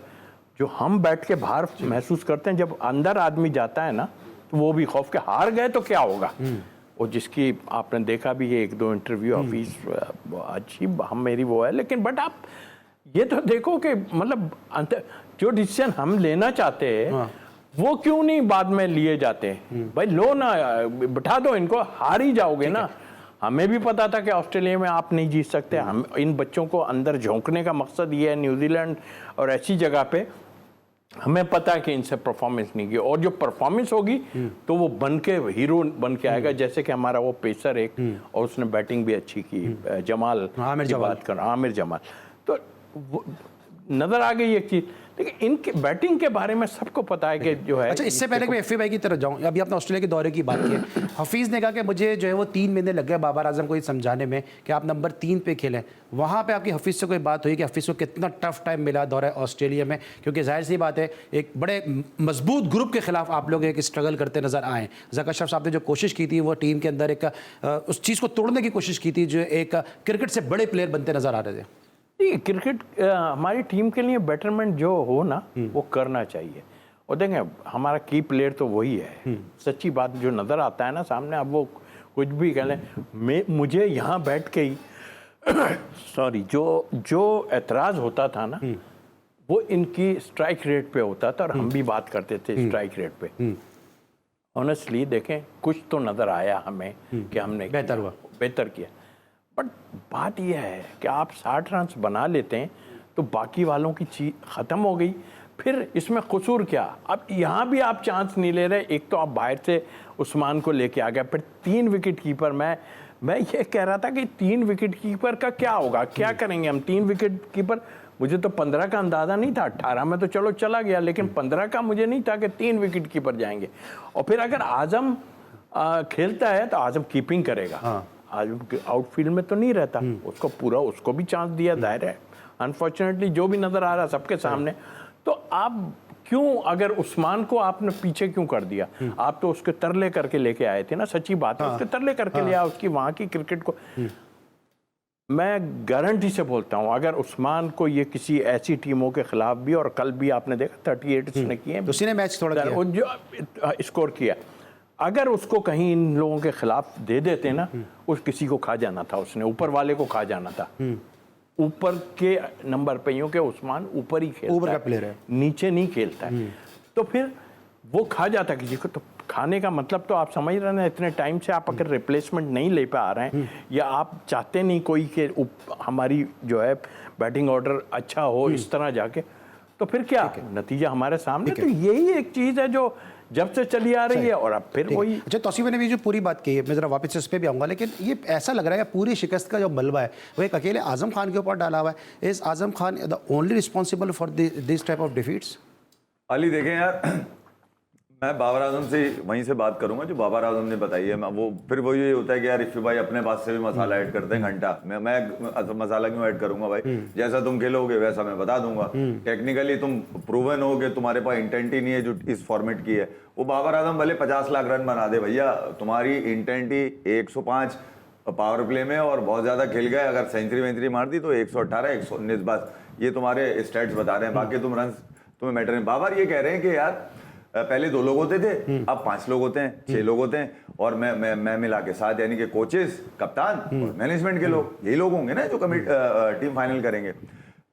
जो हम बैठ के बाहर महसूस करते हैं, जब अंदर आदमी जाता है ना तो वो भी खौफ के हार गए तो क्या होगा। और जिसकी आपने देखा भी है 1-2 इंटरव्यू ऑफिस अच्छी हम मेरी वो है, लेकिन बट आप ये तो देखो कि मतलब जो डिसीजन हम लेना चाहते हैं वो क्यों नहीं बाद में लिए जाते। भाई लो ना, बिठा दो इनको, हार ही जाओगे ना। हमें भी पता था कि ऑस्ट्रेलिया में आप नहीं जीत सकते। हम इन बच्चों को अंदर झोंकने का मकसद ये है, न्यूजीलैंड और ऐसी जगह पे हमें पता है कि इनसे परफॉर्मेंस नहीं की, और जो परफॉर्मेंस होगी तो वो बन के हीरो बन के आएगा। जैसे कि हमारा वो पेसर एक, और उसने बैटिंग भी अच्छी की, जमाल की बात कर, आमिर जमाल, तो नजर आ गई एक चीज। लेकिन इनके बैटिंग के बारे में सबको पता है कि जो है। अच्छा, इससे पहले मैं एफए भाई की तरफ जाऊं, अभी आपने ऑस्ट्रेलिया के दौरे की बात की, हफीज ने कहा कि मुझे जो है वो 3 महीने लग गए बाबर आजम को ये समझाने में कि आप नंबर 3 पे खेलें। वहाँ पे आपकी हफीज से कोई बात हुई कि हफीज को कितना टफ टाइम मिला दौरा ऑस्ट्रेलिया में? क्योंकि जाहिर सी बात है एक बड़े मजबूत ग्रुप के खिलाफ आप लोग एक स्ट्रगल करते नजर आए। ज़का अशरफ साहब ने जो कोशिश की थी वो टीम के अंदर एक उस चीज़ को तोड़ने की कोशिश की थी जो एक क्रिकेट से बड़े प्लेयर बनते नजर आ रहे थे। क्रिकेट हमारी टीम के लिए बेटरमेंट जो हो ना वो करना चाहिए। और देखें हमारा की प्लेयर तो वही है, सच्ची बात जो नज़र आता है ना सामने। अब वो कुछ भी कह लें, मुझे यहाँ बैठ के ही सॉरी जो एतराज़ होता था ना वो इनकी स्ट्राइक रेट पे होता था, और हम भी बात करते थे स्ट्राइक रेट पे। ऑनेस्टली देखें कुछ तो नज़र आया हमें कि हमने बेहतर किया। बट बात यह है कि आप 60 रन बना लेते हैं तो बाकी वालों की चीज ख़त्म हो गई। फिर इसमें कसूर क्या? अब यहाँ भी आप चांस नहीं ले रहे। एक तो आप बाहर से उस्मान को लेके आ गया, फिर 3 विकेट कीपर। मैं ये कह रहा था कि 3 विकेट कीपर का क्या होगा, क्या करेंगे हम 3 विकेट कीपर। मुझे तो 15 का अंदाज़ा नहीं था, 18 में तो चलो चला गया, लेकिन 15 का मुझे नहीं था कि 3 विकेट कीपर जाएंगे। और फिर अगर आजम खेलता है तो आजम कीपिंग करेगा, आउटफील्ड में तो नहीं रहता। उसको पूरा उसको भी चांस दिया, जाहिर है अनफॉर्चुनेटली जो भी नजर आ रहा सबके सामने। तो आप क्यों, अगर उस्मान को आपने पीछे क्यों कर दिया? आप तो उसके तरले करके लेके आए थे ना, सच्ची बात है, उसके तरले करके लिया उसकी वहां की क्रिकेट को। मैं गारंटी से बोलता हूं अगर उस्मान को ये किसी ऐसी टीमों के खिलाफ भी, और कल भी आपने देखा 38 उसने किए, उसी ने मैच थोड़ा जो स्कोर किया, अगर उसको कहीं इन लोगों के खिलाफ दे देते ना, उस किसी को खा जाना था, उसने ऊपर वाले को खा जाना था। ऊपर के नंबर पे, यूं कि उस्मान ऊपर ही खेलता ऊपर का प्लेयर है, नीचे नहीं खेलता है, तो फिर वो खा जाता किसी को। तो खाने का मतलब तो आप समझ रहे हैं, इतने टाइम से आप अगर रिप्लेसमेंट नहीं ले पा रहे हैं, या आप चाहते नहीं कोई के हमारी जो है बैटिंग ऑर्डर अच्छा हो इस तरह जाके, तो फिर क्या नतीजा हमारे सामने। तो यही एक चीज है जो जब से चली आ रही है, और अब फिर वही। अच्छा, तौसीफ ने भी जो पूरी बात की है, मैं जरा वापस इस पे भी आऊँगा, लेकिन ये ऐसा लग रहा है कि पूरी शिकस्त का जो मलबा है वो एक अकेले आजम खान के ऊपर डाला हुआ है। Is Azam Khan the only responsible for this type of defeats? Ali देखें यार, मैं बाबर आजम से वहीं से बात करूंगा जो बाबर आजम ने बताई है। वो फिर वो ये होता है कि यार इफ़ी भाई अपने पास से भी मसाला ऐड करते हैं घंटा। मैं मसाला क्यों ऐड करूंगा भाई? जैसा तुम खेलोगे वैसा मैं बता दूंगा। टेक्निकली तुम प्रूवन हो कि तुम्हारे पास इंटेंट ही नहीं है जो इस फॉर्मेट की है। वो बाबर आजम भले 50 लाख रन बना दे, भैया तुम्हारी इंटेंट ही 105 पावर प्ले में और बहुत ज्यादा खेल गए, अगर सेंचुरी मार दी तो 118 119 बस ये तुम्हारे स्टैट्स बता रहे हैं। बाकी तुम रन तुम्हें मैटर नहीं। बाबर ये कह रहे हैं कि यार पहले 2 लोग होते थे, अब 5 लोग होते हैं, 6 लोग होते हैं, और मैं मिला के 7, यानी कि कोचेस, कप्तान और मैनेजमेंट के लोग, यही लोग होंगे ना जो टीम फाइनल करेंगे।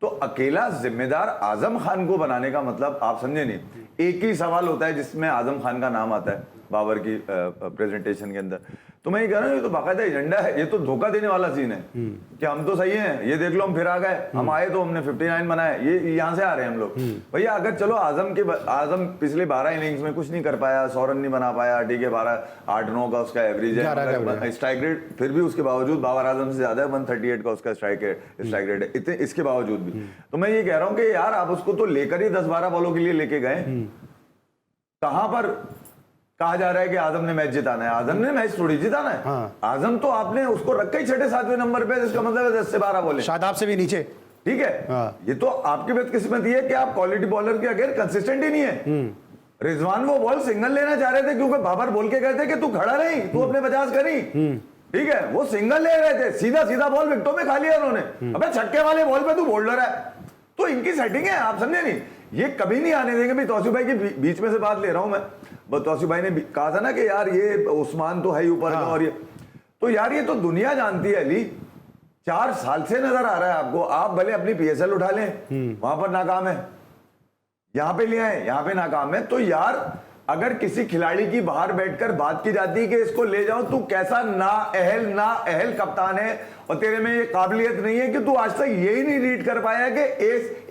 तो अकेला जिम्मेदार आजम खान को बनाने का मतलब आप समझे नहीं। एक ही सवाल होता है जिसमें आजम खान का नाम आता है बाबर की प्रेजेंटेशन के अंदर। तो मैं ये कह रहा हूँ, ये तो बाकायदा एजेंडा है, ये तो धोखा देने वाला सीन है कि हम तो सही हैं, ये देख लो हम फिर आ गए, हम आए तो हमने 59 बनाए, ये यहाँ से आ रहे हैं हम लोग। भैया अगर चलो आजम पिछले 12 इनिंग्स में कुछ नहीं कर पाया, 100 रन नहीं बना पाया, ठीक है, 8-9 का उसका एवरेज है, स्ट्राइक रेट फिर भी उसके बावजूद बाबर आजम से ज्यादा है, 138 का उसका स्ट्राइक रेट है, इतने इसके बावजूद भी। तो मैं ये कह रहा हूँ कि यार आप उसको तो लेकर ही 10-12 बॉलों के लिए लेके गए, कहां पर कहा जा रहा है कि आजम ने मैच जिताना है? आजम ने मैच थोड़ी जिताना है। आजम तो आपने उसको रखा ही 6-7वें नंबर पे, जिसका मतलब है 10 से 12 बोले, शादाब से भी नीचे, ठीक है। ये तो आपकी बदकिस्मती है कि आप क्वालिटी बॉलर के अगेंस्ट कंसिस्टेंट ही नहीं है। रिजवान वो बॉल सिंगल लेना चाह रहे थे क्योंकि बाबर बोल के गए थे कि तू खड़ा नहीं, तू अपने 50 करी, ठीक है, वो सिंगल ले रहे थे, सीधा बॉल विकेटों में खा लिया उन्होंने। अबे छक्के वाले बॉल पे तू बोल्डर है, तो इनकी सेटिंग है, आप समझे नहीं। ये कभी नहीं आने देंगे। भाई तौसीफ भाई की बीच में से बात ले रहा हूं मैं, तौसीफ भाई ने कहा था ना कि यार ये उस्मान तो है ही ऊपर का, और ये तो यार ये तो दुनिया जानती है अली, 4 साल से नजर आ रहा है आपको। आप भले अपनी PSL उठा लें, वहां पर नाकाम है, यहां पे ले आए, यहां पे नाकाम है। तो यार अगर किसी खिलाड़ी की बाहर बैठकर बात की जाती है कि इसको ले जाओ, तू कैसा ना अहल कप्तान है, और तेरे में ये काबिलियत नहीं है कि तू आज तक यही नहीं रीड कर पाया कि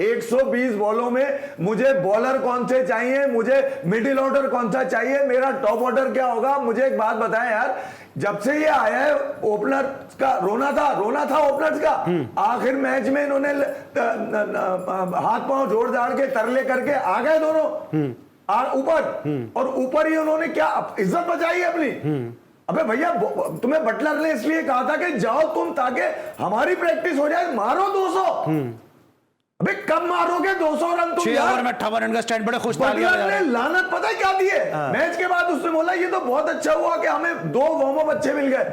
120 बॉलों में मुझे बॉलर कौन से चाहिए, मुझे मिडिल ऑर्डर कौन सा चाहिए, मेरा टॉप ऑर्डर क्या होगा। मुझे एक बात बताएं यार, जब से ये आया है ओपनर का रोना था ओपनर्स का। आखिर मैच में इन्होंने हाथ पांव जोड़ जाड़ के तरले करके आ गए दोनों ऊपर, और ऊपर ही उन्होंने क्या इज्जत बचाई है अपनी। अबे भैया तुम्हें बटलर ने इसलिए कहा था कि जाओ तुम, ताकि हमारी प्रैक्टिस हो जाए, मारो 200। अबे कब मारोगे 200 रन तुम? 6 ओवर में 58 रन का स्टैंड, बड़े खुश बटलर ने लानत पता क्या दी है मैच के बाद? उसने बोला ये तो बहुत अच्छा हुआ कि हमें 2 वार्म अप अच्छे मिल गए।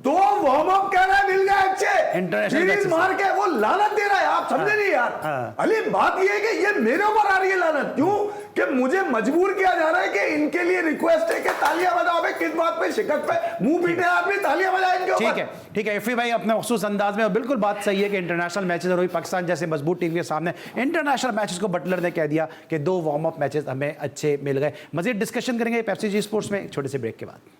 2 वार्म अप कह रहा है मिल गए अच्छे, सीरीज मार के वो लानत दे रहा है। आप समझे नहीं यार। अली बात ये है कि ये मेरे ऊपर आ रही है लानत, क्यों कि मुझे मजबूर किया जा रहा है कि इनके लिए रिक्वेस्ट है कि तालियां बजाओ। किस बात पे, शिकत पे मुंह पीटे आदमी, तालियां बजाए इनके ऊपर। ठीक है इफी भाई अपने मखसूस अंदाज में, और बिल्कुल बात सही है कि इंटरनेशनल मैचेस और पाकिस्तान जैसे मजबूत टीम के सामने इंटरनेशनल मैचेस को बटलर ने कह दिया कि 2 वार्म अप मैचेस हमें अच्छे मिल गए। मजीद डिस्कशन करेंगे पेप्सी जी स्पोर्ट्स में छोटे से ब्रेक के बाद।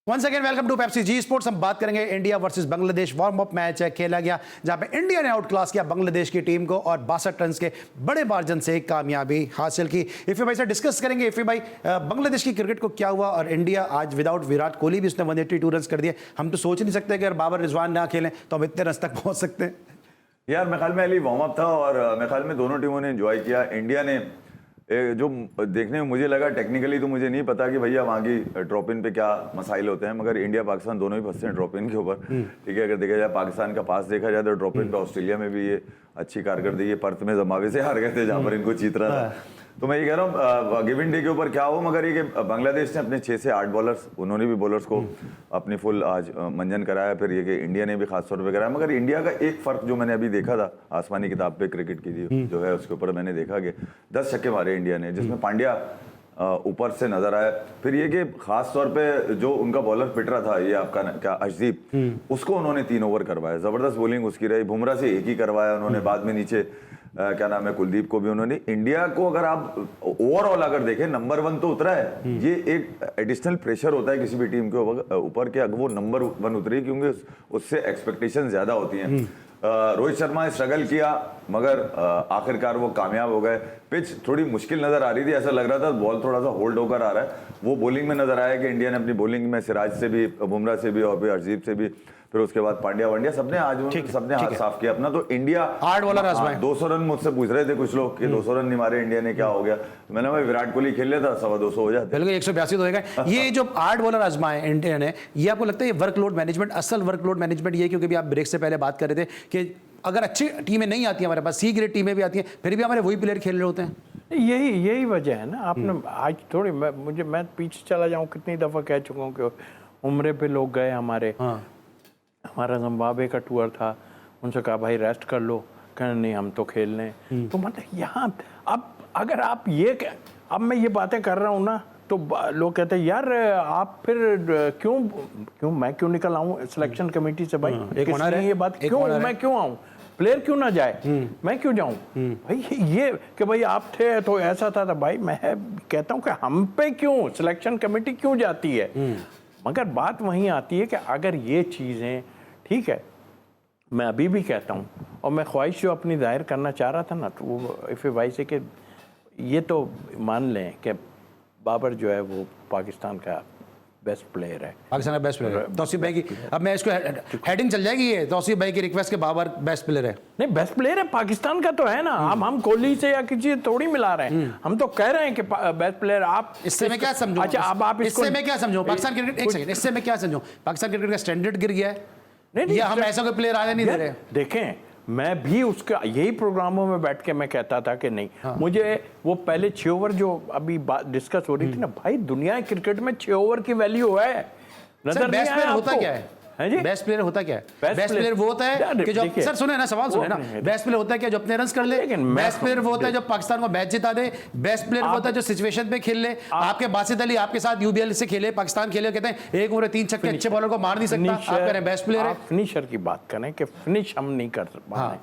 Once again welcome to Pepsi G sports. हम बात करेंगे India versus Bangladesh warm up match है खेला गया, जहां पे इंडिया ने आउट क्लास किया बांग्लादेश की टीम को और 62 रन के बड़े मार्जिन से कामयाबी हासिल की। इफी भाई से डिस्कस करेंगे। इफी भाई, बांग्लादेश की क्रिकेट को क्या हुआ, और इंडिया आज विदाउट विराट कोहली भी उसने 182 रन कर दिए। हम तो सोच नहीं सकते कि अगर बाबर रिजवान ना खेलें तो हम इतने रन तक पहुंच सकते हैं। यार मेरे ख्याल में अली वार्म अप था, और मेरे ख्याल में दोनों टीमों ने एंजॉय किया। इंडिया ने जो देखने में मुझे लगा, टेक्निकली तो मुझे नहीं पता कि भैया वहाँ की ड्रॉप इन पे क्या मसाइल होते हैं, मगर इंडिया पाकिस्तान दोनों ही फंसते हैं ड्रॉप इन के ऊपर, ठीक है। अगर देखा जाए पाकिस्तान का पास देखा जाए तो ड्रॉप इन पे ऑस्ट्रेलिया में भी ये अच्छी कारकर्दगी, पर्थ में जमावे से हार गए थे जहाँ पर इनको जीतना था। तो मैं ये कह रहा हूँ गिव एंड डे के ऊपर क्या हो, मगर ये कि बांग्लादेश ने अपने 6 से 8 बॉलर्स, उन्होंने भी बॉलर्स को अपनी फुल आज मंजन कराया। फिर ये कि इंडिया ने भी खास तौर पे कराया। मगर इंडिया का एक फर्क जो मैंने अभी देखा था आसमानी किताब पे क्रिकेट की जो है उसके ऊपर मैंने देखा कि 10 छक्के मारे इंडिया ने, जिसमें पांड्या ऊपर से नजर आया। फिर ये कि खास तौर पे जो उनका बॉलर पिट रहा था, ये आपका क्या अर्शदीप, उसको उन्होंने 3 ओवर करवाया, जबरदस्त बॉलिंग उसकी रही। बुमराह से एक ही करवाया उन्होंने, बाद में नीचे क्या नाम है कुलदीप को भी उन्होंने। इंडिया को अगर आप ओवरऑल अगर देखें, नंबर 1 तो उतरा है। ये एक एडिशनल प्रेशर होता है किसी भी टीम के ऊपर कि अगर वो नंबर 1 उतरी, क्योंकि उससे एक्सपेक्टेशन ज्यादा होती हैं। रोहित शर्मा ने स्ट्रगल किया, मगर आखिरकार वो कामयाब हो गए। पिच थोड़ी मुश्किल नजर आ रही थी, ऐसा लग रहा था बॉल थोड़ा सा होल्ड होकर आ रहा है। वो बॉलिंग में नजर आया कि इंडिया ने अपनी बॉलिंग में सिराज से भी, बुमराह से भी और फिर अर्शदीप से भी, फिर उसके बाद पांड्या वांड्या सबने हाथ साफ किया अपना। तो इंडिया 8 बॉलर आजमाए। 200 रन मुझसे पूछ रहे थे कुछ लोग कि 200 रन नहीं मारे इंडिया ने, क्या हो गया? तो मैंने भाई विराट कोहली खेल लेता 225 हो जाते। बिल्कुल 182 तो होगा। ये जो 8 बॉलर आजमाए इंडिया ने, ये आपको लगता है ये वर्कलोड मैनेजमेंट, असल वर्कलोड मैनेजमेंट ये, क्योंकि भी आप ब्रेक से पहले बात कर रहे थे कि अगर अच्छी टीमें नहीं आती हमारे पास, सी ग्रेड टीमें भी आती हैं, फिर भी हमारे वही प्लेयर खेल रहे होते हैं। यही वजह है ना। आपने आज थोड़ी मैं पीछे चला जाऊं, कितनी दफ़ा कह चुका हूँ कि उम्रे पे लोग गए हमारे। हमारा जिम्बाब्वे का टूर था, उनसे कहा भाई रेस्ट कर लो, कहना नहीं हम तो खेल लें। तो मतलब यहाँ अब अगर आप अब मैं ये बातें कर रहा हूँ ना, तो लोग कहते हैं यार आप फिर क्यों मैं क्यों निकल आऊँ सिलेक्शन कमेटी से भाई, ये बात क्यों, मैं क्यों आऊँ, प्लेयर क्यों ना जाए, मैं क्यों जाऊं भाई। ये कि भाई आप थे तो ऐसा था, भाई मैं कहता हूं कि हम पे क्यों सिलेक्शन कमेटी क्यों जाती है। मगर बात वहीं आती है कि अगर ये चीज़ें ठीक है, मैं अभी भी कहता हूं, और मैं ख्वाहिश जो अपनी जाहिर करना चाह रहा था ना, तो वो इफ़े भाई से कि ये तो मान लें कि बाबर जो है वो पाकिस्तान का बेस्ट प्लेयर है, पाकिस्तान का बेस्ट प्लेयर है। तौसीफ भाई की, अब मैं इसको हेडिंग चल जाएगी ये, तौसीफ भाई की रिक्वेस्ट के बाबर बेस्ट प्लेयर है। नहीं, बेस्ट प्लेयर है पाकिस्तान का तो है ना। हम कोहली से या किसी से थोड़ी मिला रहे हैं, हम तो कह रहे हैं कि बेस्ट प्लेयर। आप इससे मैं क्या समझूं? अच्छा, अब आप इससे मैं क्या समझूं? पाकिस्तान क्रिकेट, एक सेकंड, इससे मैं क्या समझूं? पाकिस्तान क्रिकेट का स्टैंडर्ड गिर गया है, नहीं, या हम ऐसा कोई प्लेयर आने नहीं दे रहे? देखें, मैं भी उसका यही प्रोग्रामों में बैठ के मैं कहता था कि नहीं, मुझे वो पहले 6 ओवर जो अभी बात डिस्कस हो रही थी ना, भाई दुनिया के में 6 ओवर की वैल्यू है। नजर बेस्ट प्लेयर होता क्या है? बेस्ट प्लेयर होता क्या है? बेस्ट प्लेयर वो होता है कि जो, सर सुने ना, सवाल सुने ना, बेस्ट प्लेयर होता है क्या जो अपने रन्स कर ले? बेस्ट प्लेयर वो होता है जो पाकिस्तान को मैच जिता दे। बेस्ट प्लेयर वो होता है जो सिचुएशन पे खेल ले। आपके बासित अली आपके साथ यूबीएल से खेले, पाकिस्तान खेले, कहते हैं एक ओवर 3 छक्के अच्छे बॉलर को मार नहीं सकता, आप कह रहे हैं बेस्ट प्लेयर है। फिनिशर की बात करें कि फिनिश हम नहीं कर पा रहे,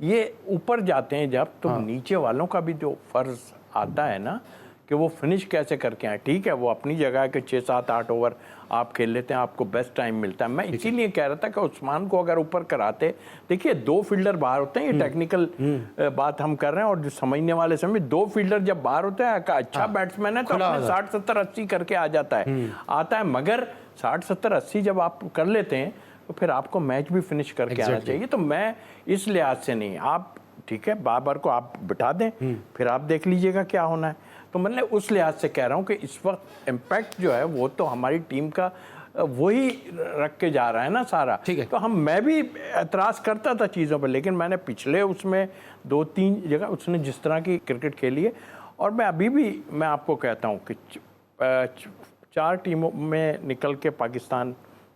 ये ऊपर जाते हैं जब, तो नीचे वालों का भी जो फर्ज आता है ना कि वो फिनिश कैसे करके आए। ठीक है, वो अपनी जगह के 6, 7, 8 ओवर आप खेल लेते हैं, आपको बेस्ट टाइम मिलता है। मैं इसीलिए कह रहा था कि उस्मान को अगर ऊपर कराते, देखिए 2 फील्डर बाहर होते हैं, ये टेक्निकल बात हम कर रहे हैं, और जो समझने वाले समय 2 फील्डर जब बाहर होते हैं, अच्छा बैट्समैन है तो अपने 60, 70, 80 करके आ जाता है। मगर 60, 70, 80 जब आप कर लेते हैं तो फिर आपको मैच भी फिनिश करके आना चाहिए। तो मैं इस लिहाज से नहीं, आप ठीक है बाबर को आप बिठा दें, फिर आप देख लीजिएगा क्या होना है। तो मैंने उस लिहाज से कह रहा हूँ कि इस वक्त इम्पैक्ट जो है वो तो हमारी टीम का वही रख के जा रहा है ना सारा। ठीक है, तो मैं भी एतराज़ करता था चीज़ों पर, लेकिन मैंने पिछले उसमें 2-3 जगह उसने जिस तरह की क्रिकेट खेली है, और मैं अभी भी मैं आपको कहता हूँ कि 4 टीमों में निकल के पाकिस्तान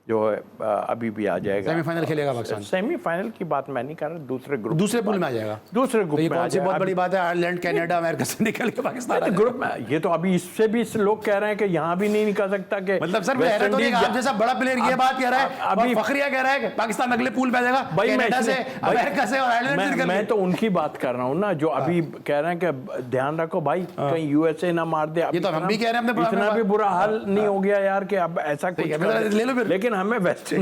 जो है अभी भी आ जाएगा। सेमीफाइनल खेलेगा पाकिस्तान? सेमीफाइनल की बात मैं नहीं कर रहा, दूसरे पूल में आ जाएगा। दूसरे ग्रुप में कौन सी बहुत बड़ी बात है, आयरलैंड, कनाडा, अमेरिका से निकल के पाकिस्तान ग्रुप में। ये तो अभी इससे भी लोग कह रहे हैं कि यहाँ भी नहीं निकल सकता कि मतलब सर आप जैसा बड़ा प्लेयर ये बात कह रहा है, अभी फखरिया कह रहा है कि पाकिस्तान अगले पूल में आ जाएगा कनाडा से, अमेरिका से और आयरलैंड से। मैं तो उनकी बात कर रहा हूँ ना जो अभी कह रहे हैं कि ध्यान रखो भाई कहीं यूएसए ना मार दे। ये तो हम भी कह रहे हैं, इतना भी बुरा हाल नहीं हो गया यार कि अब ऐसा कुछ ले लो फिर। लेकिन हमें वेस्ट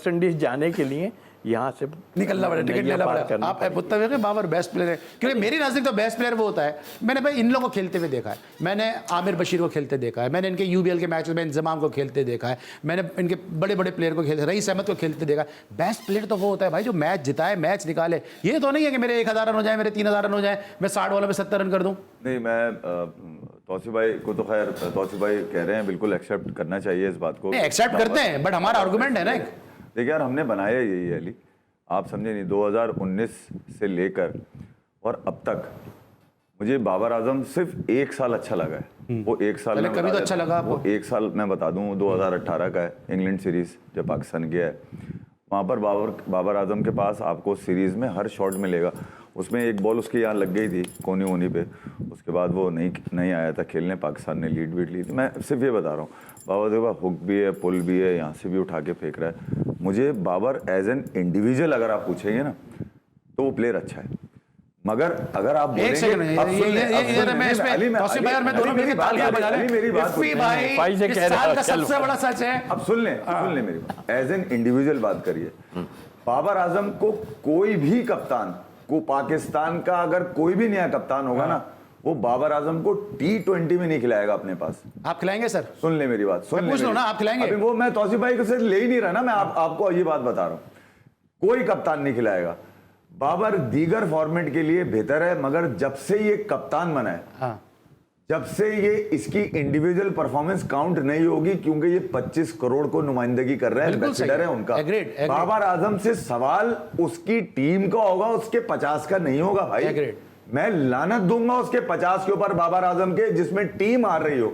इंडीज जाने के लिए यहाँ से निकलना पड़ेगा, टिकट लेना पड़ेगा। आप मुत्तफिक हैं बाबर बेस्ट प्लेयर है? क्योंकि मेरी नज़र तो बेस्ट प्लेयर वो होता है, मैंने भाई इन लोगों को खेलते हुए देखा है, मैंने आमिर बशीर को खेलते देखा है, मैंने इनके यूबीएल के मैच में इंजमाम को खेलते देखा है, मैंने इनके बड़े बड़े प्लेयर को खेलते, रईस अहमद को खेलते देखा है। बेस्ट प्लेयर तो वो होता है भाई जो मैच जिताए, मैच निकाले। ये तो नहीं है कि मेरे 1000 रन हो जाए, मेरे 3000 रन हो जाए, मैं 60 बॉलों में 70 रन कर दूँ। नहीं, मैं तौसीफ भाई को तो खैर तौसीफ भाई कह रहे हैं, बिल्कुल एक्सेप्ट करना चाहिए इस बात को। एक्सेप्ट करते हैं, बट हमारा आर्गुमेंट है ना, देखिए यार हमने बनाया यही है अली, आप समझे नहीं, 2019 से लेकर और अब तक मुझे बाबर आजम सिर्फ 1 साल अच्छा लगा है। वो 1 साल कभी तो अच्छा लगा आपको? वो 1 साल मैं बता दूं 2018 का है, इंग्लैंड सीरीज जब पाकिस्तान गया है, वहाँ पर बाबर आजम के पास आपको सीरीज में हर शॉट मिलेगा। उसमें एक बॉल उसके यहाँ लग गई थी कोनी वोनी पे, उसके बाद वो नहीं आया था खेलने, पाकिस्तान ने लीड ली थी। मैं सिर्फ ये बता रहा हूँ, बाबर देखो हुक भी है, पुल भी है, यहाँ से भी उठा के फेंक रहा है। मुझे बाबर एज एन इंडिविजुअल अगर आप पूछेंगे ना तो वो प्लेयर अच्छा है, मगर अगर आप एक सेकंड मेरी बात सबसे बड़ा सच है, अब सुन ले मेरी बात, एज एन इंडिविजुअल बात करिए। बाबर आजम को कोई भी कप्तान को, पाकिस्तान का अगर कोई भी नया कप्तान होगा ना, वो बाबर आजम को T20 में नहीं खिलाएगा अपने पास। आप खिलाएंगे सर? सुन ले मेरी बात, पूछ लो ना, आप खिलाएंगे? अभी वो मैं तौसीफ भाई को से ले ही नहीं रहा ना, मैं आपको ये बात बता रहा हूं, कोई कप्तान नहीं खिलाएगा। बाबर दीगर फॉर्मेट के लिए बेहतर है, मगर जब से ये कप्तान बना है जब से ये इसकी इंडिविजुअल परफॉर्मेंस काउंट नहीं होगी, क्योंकि ये 25 करोड़ को नुमाइंदगी कर रहे हैं, एम्बेसडर है उनका। बाबर आजम से सवाल उसकी टीम का होगा, उसके 50 का नहीं होगा भाई। मैं लानत दूंगा उसके 50 के ऊपर बाबर आजम के, जिसमें टीम आ रही हो।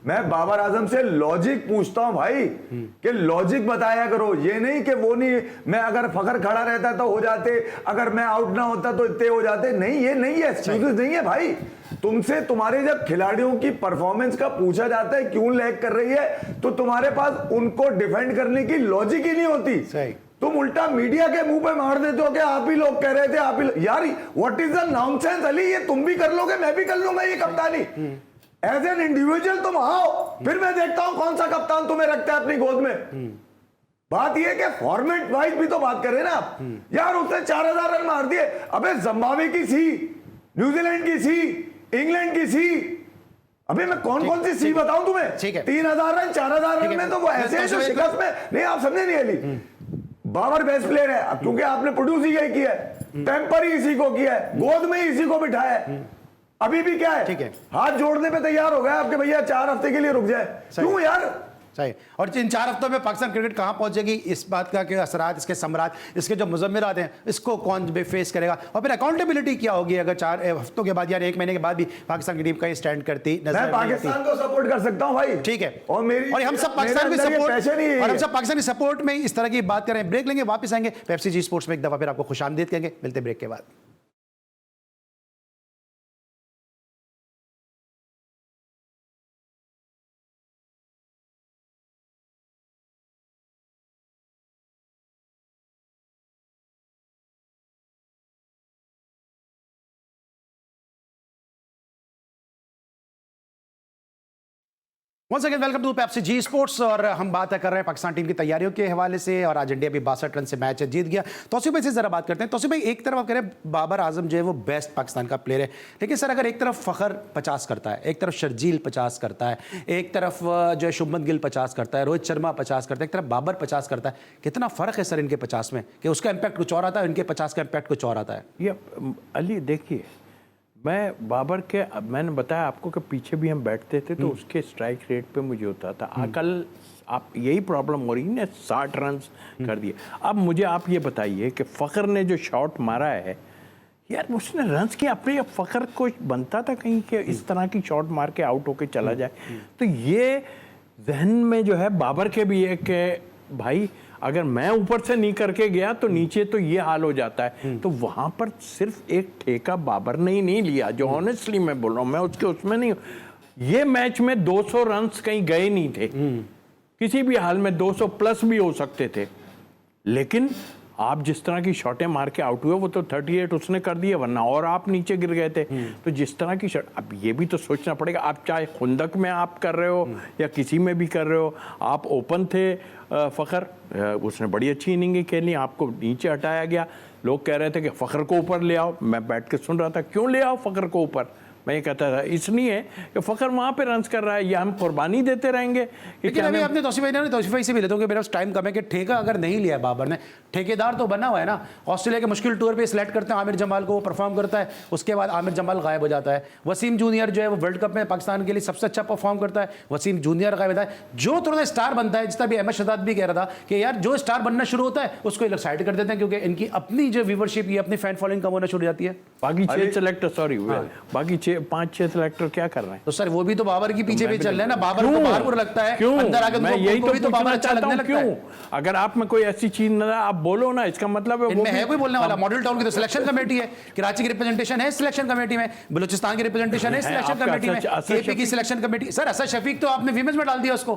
मैं बाबर आजम से लॉजिक पूछता हूं भाई, कि लॉजिक बताया करो, ये नहीं कि वो नहीं, मैं अगर फखर खड़ा रहता तो हो जाते, अगर मैं आउट ना होता तो इतने हो जाते। नहीं, ये नहीं है, एक्सक्यूजेस नहीं है भाई। तुमसे तुम्हारे जब खिलाड़ियों की परफॉर्मेंस का पूछा जाता है क्यों लैग कर रही है, तो तुम्हारे पास उनको डिफेंड करने की लॉजिक ही नहीं होती। सही। तुम उल्टा मीडिया के मुंह पे मार देते हो कि आप ही लोग कह रहे थे, आप ही यार, what is the nonsense Ali, ये तुम भी कर लोगे, मैं भी कर लूंगा ये कप्तानी। एज एन इंडिविजुअल तुम आओ, फिर मैं देखता हूं कौन सा कप्तान तुम्हें रखता है अपनी गोद में। बात ये कि फॉर्मेट वाइज भी तो बात करें ना आप। यार उसने 4000 रन मार दिए, अबे जिम्बाब्वे की सी, न्यूजीलैंड की सी, इंग्लैंड की सी, अबे मैं कौन कौन सी सी बताऊं तुम्हें। 3000 रन 4000 रन में तो वो ऐसे हैं जो शिकस्त में नहीं, आप समझे नहीं अली। बाबर बेस्ट प्लेयर है, क्योंकि आपने प्रोड्यूस ही यही किया है, टेम्पर ही इसी को किया है, गोद में ही इसी को बिठाया है। अभी भी क्या है, हाथ जोड़ने पे तैयार हो गया आपके भैया 4 हफ्ते के लिए रुक जाए, क्यों यार। सही। और इन 4 हफ्तों में पाकिस्तान क्रिकेट कहां पहुंचेगी, इस बात का कि असरात, इसके सम्राट, इसके जो मुजम्मिरात हैं, इसको कौन फेस करेगा, और फिर अकाउंटेबिलिटी क्या होगी अगर 4 हफ्तों के बाद, यार 1 महीने के बाद भी पाकिस्तान की टीम का स्टैंड करती नजर। मैं पाकिस्तान को सपोर्ट कर सकता हूं भाई, ठीक है, और हम सब पाकिस्तान की सपोर्ट, और हम सब पाकिस्तानी सपोर्ट में इस तरह की बात करें। ब्रेक लेंगे, वापस आएंगे, पेप्सी जी स्पोर्ट्स में एक दफा फिर आपको खुशामदीद कहेंगे। मिलते ब्रेक के बाद। Once again welcome to Pepsi G sports. और हम बात कर रहे हैं पाकिस्तान टीम की तैयारियों के हवाले से, और आज इंडिया भी 62 रन से मैच जीत गया। तौसीफ भाई से जरा बात करते हैं। तौसीफ भाई, एक तरफ आप कह रहे हैं बाबर आजम जो है वो बेस्ट पाकिस्तान का प्लेयर है, लेकिन सर अगर एक तरफ फखर 50 करता है, एक तरफ शर्जील 50 करता है, एक तरफ जो है शुभमन गिल 50 करता है, रोहित शर्मा 50 करता है, एक तरफ बाबर 50 करता है, कितना फर्क है सर इनके 50 में, कि उसका इंपैक्ट कुछ और आता है, इनके 50 का इंपैक्ट कुछ और आता है। ये अली देखिए, मैं बाबर के, मैंने बताया आपको कि पीछे भी हम बैठते थे तो उसके स्ट्राइक रेट पे मुझे होता था, कल आप यही प्रॉब्लम हो रही है ना, 60 रन कर दिए। अब मुझे आप ये बताइए कि फ़खर ने जो शॉट मारा है, यार उसने रन्स के अपने, फ़खर को बनता था कहीं कि इस तरह की शॉट मार के आउट होके चला जाए। तो ये जहन में जो है बाबर के भी है कि भाई अगर मैं ऊपर से नहीं करके गया तो नीचे तो ये हाल हो जाता है। तो वहां पर सिर्फ एक ठेका बाबर ने ही नहीं लिया, जो ऑनेस्टली मैं बोल रहा हूं, मैं उसके उसमें नहीं, ये मैच में 200 रन कहीं गए नहीं थे, किसी भी हाल में 200 प्लस भी हो सकते थे, लेकिन आप जिस तरह की शॉटें मार के आउट हुए वो तो 38 उसने कर दिए, वरना और आप नीचे गिर गए थे। तो जिस तरह की शॉट, अब ये भी तो सोचना पड़ेगा, आप चाहे खुंदक में आप कर रहे हो या किसी में भी कर रहे हो, आप ओपन थे, फ़खर उसने बड़ी अच्छी इनिंग खेली, आपको नीचे हटाया गया। लोग कह रहे थे कि फ़खर को ऊपर ले आओ, मैं बैठ के सुन रहा था क्यों ले आओ फ़खर को ऊपर, मैं ये कहता था इसलिए कि फ़खर वहाँ पे रन्स कर रहा है, या हम कुर्बानी देते रहेंगे। लेकिन अभी आपने तौसीफ भाई से भी लेता हूँ कि मेरा टाइम कम है, कि ठेका अगर नहीं लिया बाबर ने, ठेकेदार तो बना हुआ है ना, ऑस्ट्रेलिया के मुश्किल टूर पे सिलेक्ट करते हैं आमिर जमाल को, वो परफॉर्म करता है, उसके बाद आमिर जमाल गायब हो जाता है। वसीम जूनियर जो है वो वर्ल्ड कप में पाकिस्तान के लिए सबसे अच्छा परफॉर्म करता है, वसीम जूनियर गायब होता है। जो थोड़ा स्टार बनता है, जितना भी अहमद शहजाद भी कह रहा था कि यार जो स्टार बनना शुरू होता है उसको एक साइड कर देते हैं, क्योंकि इनकी अपनी जो व्यूवरशिप, ये अपनी फैन फॉलोइंग कम होना शुरू हो जाती है। बाकी 6 सेलेक्टर, सॉरी बाकी 5-6 सेलेक्टर क्या कर रहे हैं? तो सर वो भी तो बाबर की पीछे भी चल रहे हैं ना, बाबर को बाहर बुरा लगता है, क्यों? अंदर आके मैं यही तो भी तो बाबर अच्छा लगने लगता है। अगर आप में कोई ऐसी चीज ना आप बोलो ना, इसका मतलब है इनमें है कोई बोलने वाला। मॉडल टाउन की तो सिलेक्शन कमेटी है, कराची की रिप्रेजेंटेशन है सिलेक्शन कमेटी में, बलूचिस्तान की रिप्रेजेंटेशन है सिलेक्शन कमेटी में, केपी की selection committee. Sir Asad Shafiq तो आपने विमेंस में डाल दिया उसको,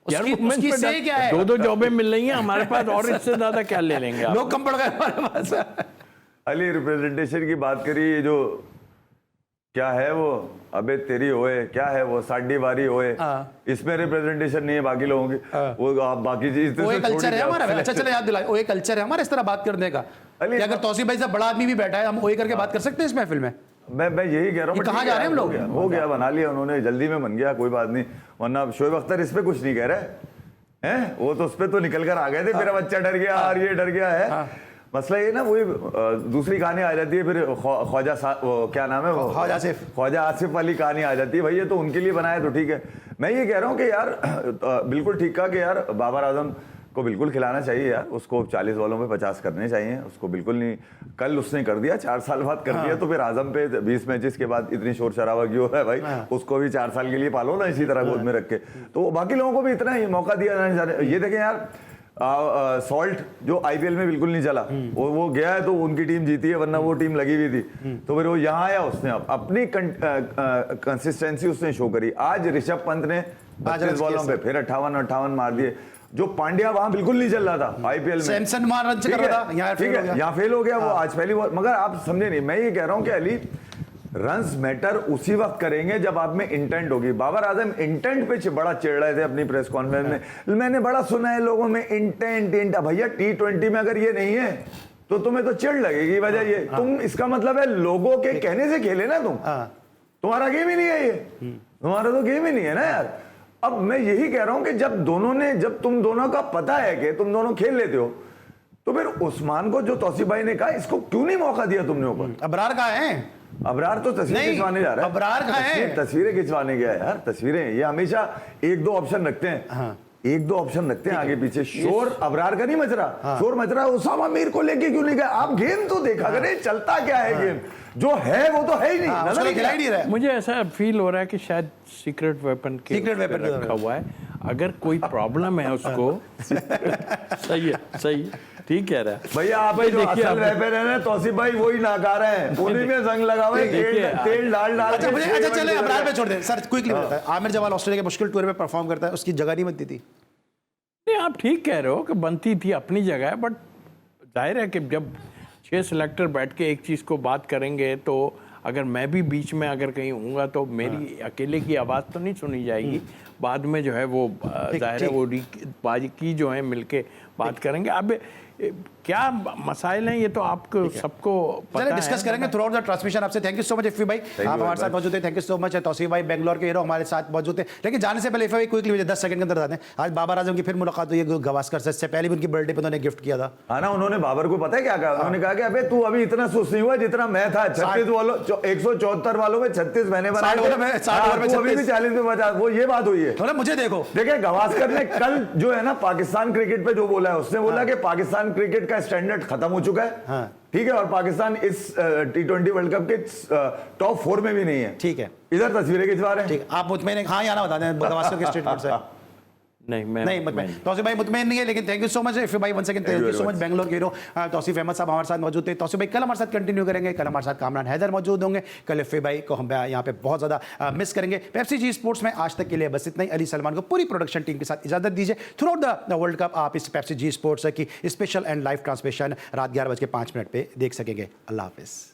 उसकी से क्या है, 2-2 जॉबें मिल रही हैं हमारे पास, और इससे ज्यादा क्या ले लेंगे? लोग कम पड़ गए हमारे पास। अली रिप्रेजेंटेशन की बात करी, जो क्या है वो, अबे तेरी होए, क्या है वो, साडी बारी होए, इसमें रिप्रेजेंटेशन नहीं है बाकी लोगों की, वो आप बाकी चीज वो एक कल्चर है हमारा। अच्छा चलो याद दिलाए, वो एक कल्चर है हमारा इस तरह बात करने का, कि अगर तौसीफ भाई से बड़ा आदमी भी बैठा है, हम ओए करके बात कर सकते हैं इस महफिल में। मैं यही कह रहा हूँ, कहाँ जा रहे हैं हम लोग? हो गया, बना लिया उन्होंने, जल्दी में बन गया, कोई बात नहीं, वरना शोएब अख्तर इस पे कुछ नहीं कह रहे हैं, वो तो उस पे तो निकल कर आ गए थे, मेरा बच्चा डर गया और ये डर गया है। मसला ये ना वही दूसरी कहानी आ जाती है फिर क्या नाम है वो ख्वाजा आसिफ वाली कहानी आ जाती है। भाई ये तो उनके लिए बनाया तो ठीक है। मैं ये कह रहा हूँ कि यार बिल्कुल ठीक कहा कि यार बाबर आजम को बिल्कुल खिलाना चाहिए यार, उसको 40 बॉलों पे 50 करने चाहिए, उसको बिल्कुल नहीं। कल उसने कर दिया, 4 साल बाद कर दिया, तो फिर आजम पे 20 मैचेस के बाद इतनी शोर शराबा क्यों हो रहा है भाई? उसको भी 4 साल के लिए पालो ना इसी तरह गोद में रख के। तो बाकी लोगों को भी इतना ही मौका दिया जाना चाहिए। ये देखें यार सॉल्ट जो आईपीएल में बिल्कुल नहीं चला, वो गया है तो उनकी टीम जीती है, वरना वो टीम लगी हुई थी। तो फिर वो यहाँ आया, उसने अपनी कंसिस्टेंसी उसने शो करी। आज ऋषभ पंत ने 25 बॉलों पे फिर 58 मार दिए, जो पांड्या वहां बिल्कुल नहीं चल रहा था आईपीएल में। सैमसन वहां रन कर रहा था, यहाँ फेल हो गया वो आज पहली बॉल। मगर आप समझे नहीं, मैं ये कह रहा हूँ कि अली रन्स मैटर उसी वक्त करेंगे जब आप में इंटेंट होगी। बाबर आजम इंटेंट पे बड़ा चिढ़ रहे थे अपनी प्रेस कॉन्फ्रेंस में। मैंने बड़ा सुना है लोगों में इंटेंट। भैया T20 में अगर ये नहीं है तो तुम्हें तो चिढ़ लगेगी। वजह ये तुम, इसका मतलब है लोगों के कहने से खेले ना तुम, तुम्हारा गेम ही नहीं है ये, तुम्हारा तो गेम ही नहीं है ना यार। अब मैं यही कह रहा हूं कि जब तुम दोनों का पता है कि तुम दोनों खेल लेते हो, तो फिर उस्मान को जो तौसीफ भाई ने कहा, इसको क्यों नहीं मौका दिया तुमने ऊपर? अबरार कहाँ है? अबरार तो तस्वीरें खिंचवाने जा रहा है। अबरार कहाँ है? तस्वीरें खिंचवाने गया यार। तस्वीरें ये हमेशा 1-2 ऑप्शन रखते हैं। हाँ। 1-2 ऑप्शन रखते हैं आगे पीछे। शोर अबरार का नहीं मच रहा, शोर मच रहा है उसामा मीर को लेके क्यों नहीं गया? आप गेम तो देखा करें, चलता क्या है गेम, जो है वो तो है ही नहीं, नजर ही नहीं रहा है। मुझे ऐसा फील हो रहा है कि शायद सीक्रेट वेपन रखा हुआ है। अगर कोई प्रॉब्लम है उसको सही ठीक कह रहा है भैया। आप जो असल वेपन है ना तौसीफ भाई, वही नाकार हैं, उन्हीं में जंग लगा हुआ है, तेल डाल अच्छा चले अबरार पे छोड़ दे सर, क्विकली बताता है। आमिर जमाल ऑस्ट्रेलिया के मुश्किल टूर में परफॉर्म करता है, उसकी जगह नहीं बनती थी? नहीं, आप ठीक कह रहे हो कि बनती थी अपनी जगह, बट जाहिर है कि जब 6 सिलेक्टर बैठ के एक चीज़ को बात करेंगे तो अगर मैं भी बीच में अगर कहीं हूँगा तो मेरी अकेले की आवाज़ तो नहीं सुनी जाएगी। बाद में जो है वो जाहिर है वो बाकी जो है मिलके बात करेंगे। अब क्या मसाइल हैं ये तो आपको सबको पता है, डिस्कस करेंगे थ्रू आउट द ट्रांसमिशन। आपसे thank you so much Iffi भाई, आप हमारे साथ मौजूद थे। Thank you so much Tauseef भाई, बेंगलोर के हीरो हमारे साथ मौजूद थे। लेकिन जाने से पहले इफ़ी भाई क्विकली मुझे 10 सेकंड के अंदर बता दें, आज बाबर आजम की फिर मुलाकात हुई है गवास्कर से। इससे पहले भी उनकी बर्थडे पे उन्होंने गिफ्ट किया था। हाँ ना, उन्होंने बाबर को पता है क्या कहा? उन्होंने कहा कि अबे तू अभी इतना सुस्त नहीं हुआ जितना मैं था। 36 वालों 174 वालों में 36 मैंने बनाए, 60 ओवर में 40 में 50। वो ये बात हुई है। तो मुझे देखिए गवास्कर ने कल जो है ना पाकिस्तान क्रिकेट पे जो बोला है, उसने बोला कि पाकिस्तान क्रिकेट का स्टैंडर्ड खत्म हो चुका है। हाँ। ठीक है, और पाकिस्तान इस T20 वर्ल्ड कप के टॉप 4 में भी नहीं है। ठीक है, इधर तस्वीरें खिंचवा रहे हैं। ठीक, आप मुतमईन? हाँ या ना बता दें गवास्कर के स्टेटमेंट से। नहीं मुतमईन। तौसीफ भाई मुतमईन नहीं है, लेकिन thank you so much Iffi भाई, one second thank you so much. Bangalore के हीरो तौसीफ अहमद साहब हमारे साथ मौजूद थे। तौसीफ भाई कल हमारे साथ कंटिन्यू करेंगे। कल हमारे साथ कामरान हैदर मौजूद होंगे। कल इफ़ी भाई को हम यहाँ पे बहुत ज़्यादा मिस करेंगे। पेप्सी जी स्पोर्ट्स में आज तक के लिए बस इतना ही। अली सलमान को पूरी प्रोडक्शन टीम के साथ इजाजत दीजिए। Through out the world cup आप इस पेप्सी जी स्पोर्ट्स की स्पेशल एंड लाइव ट्रांसमिशन रात 11:05 पे देख सकेंगे। अल्लाह हाफिज़।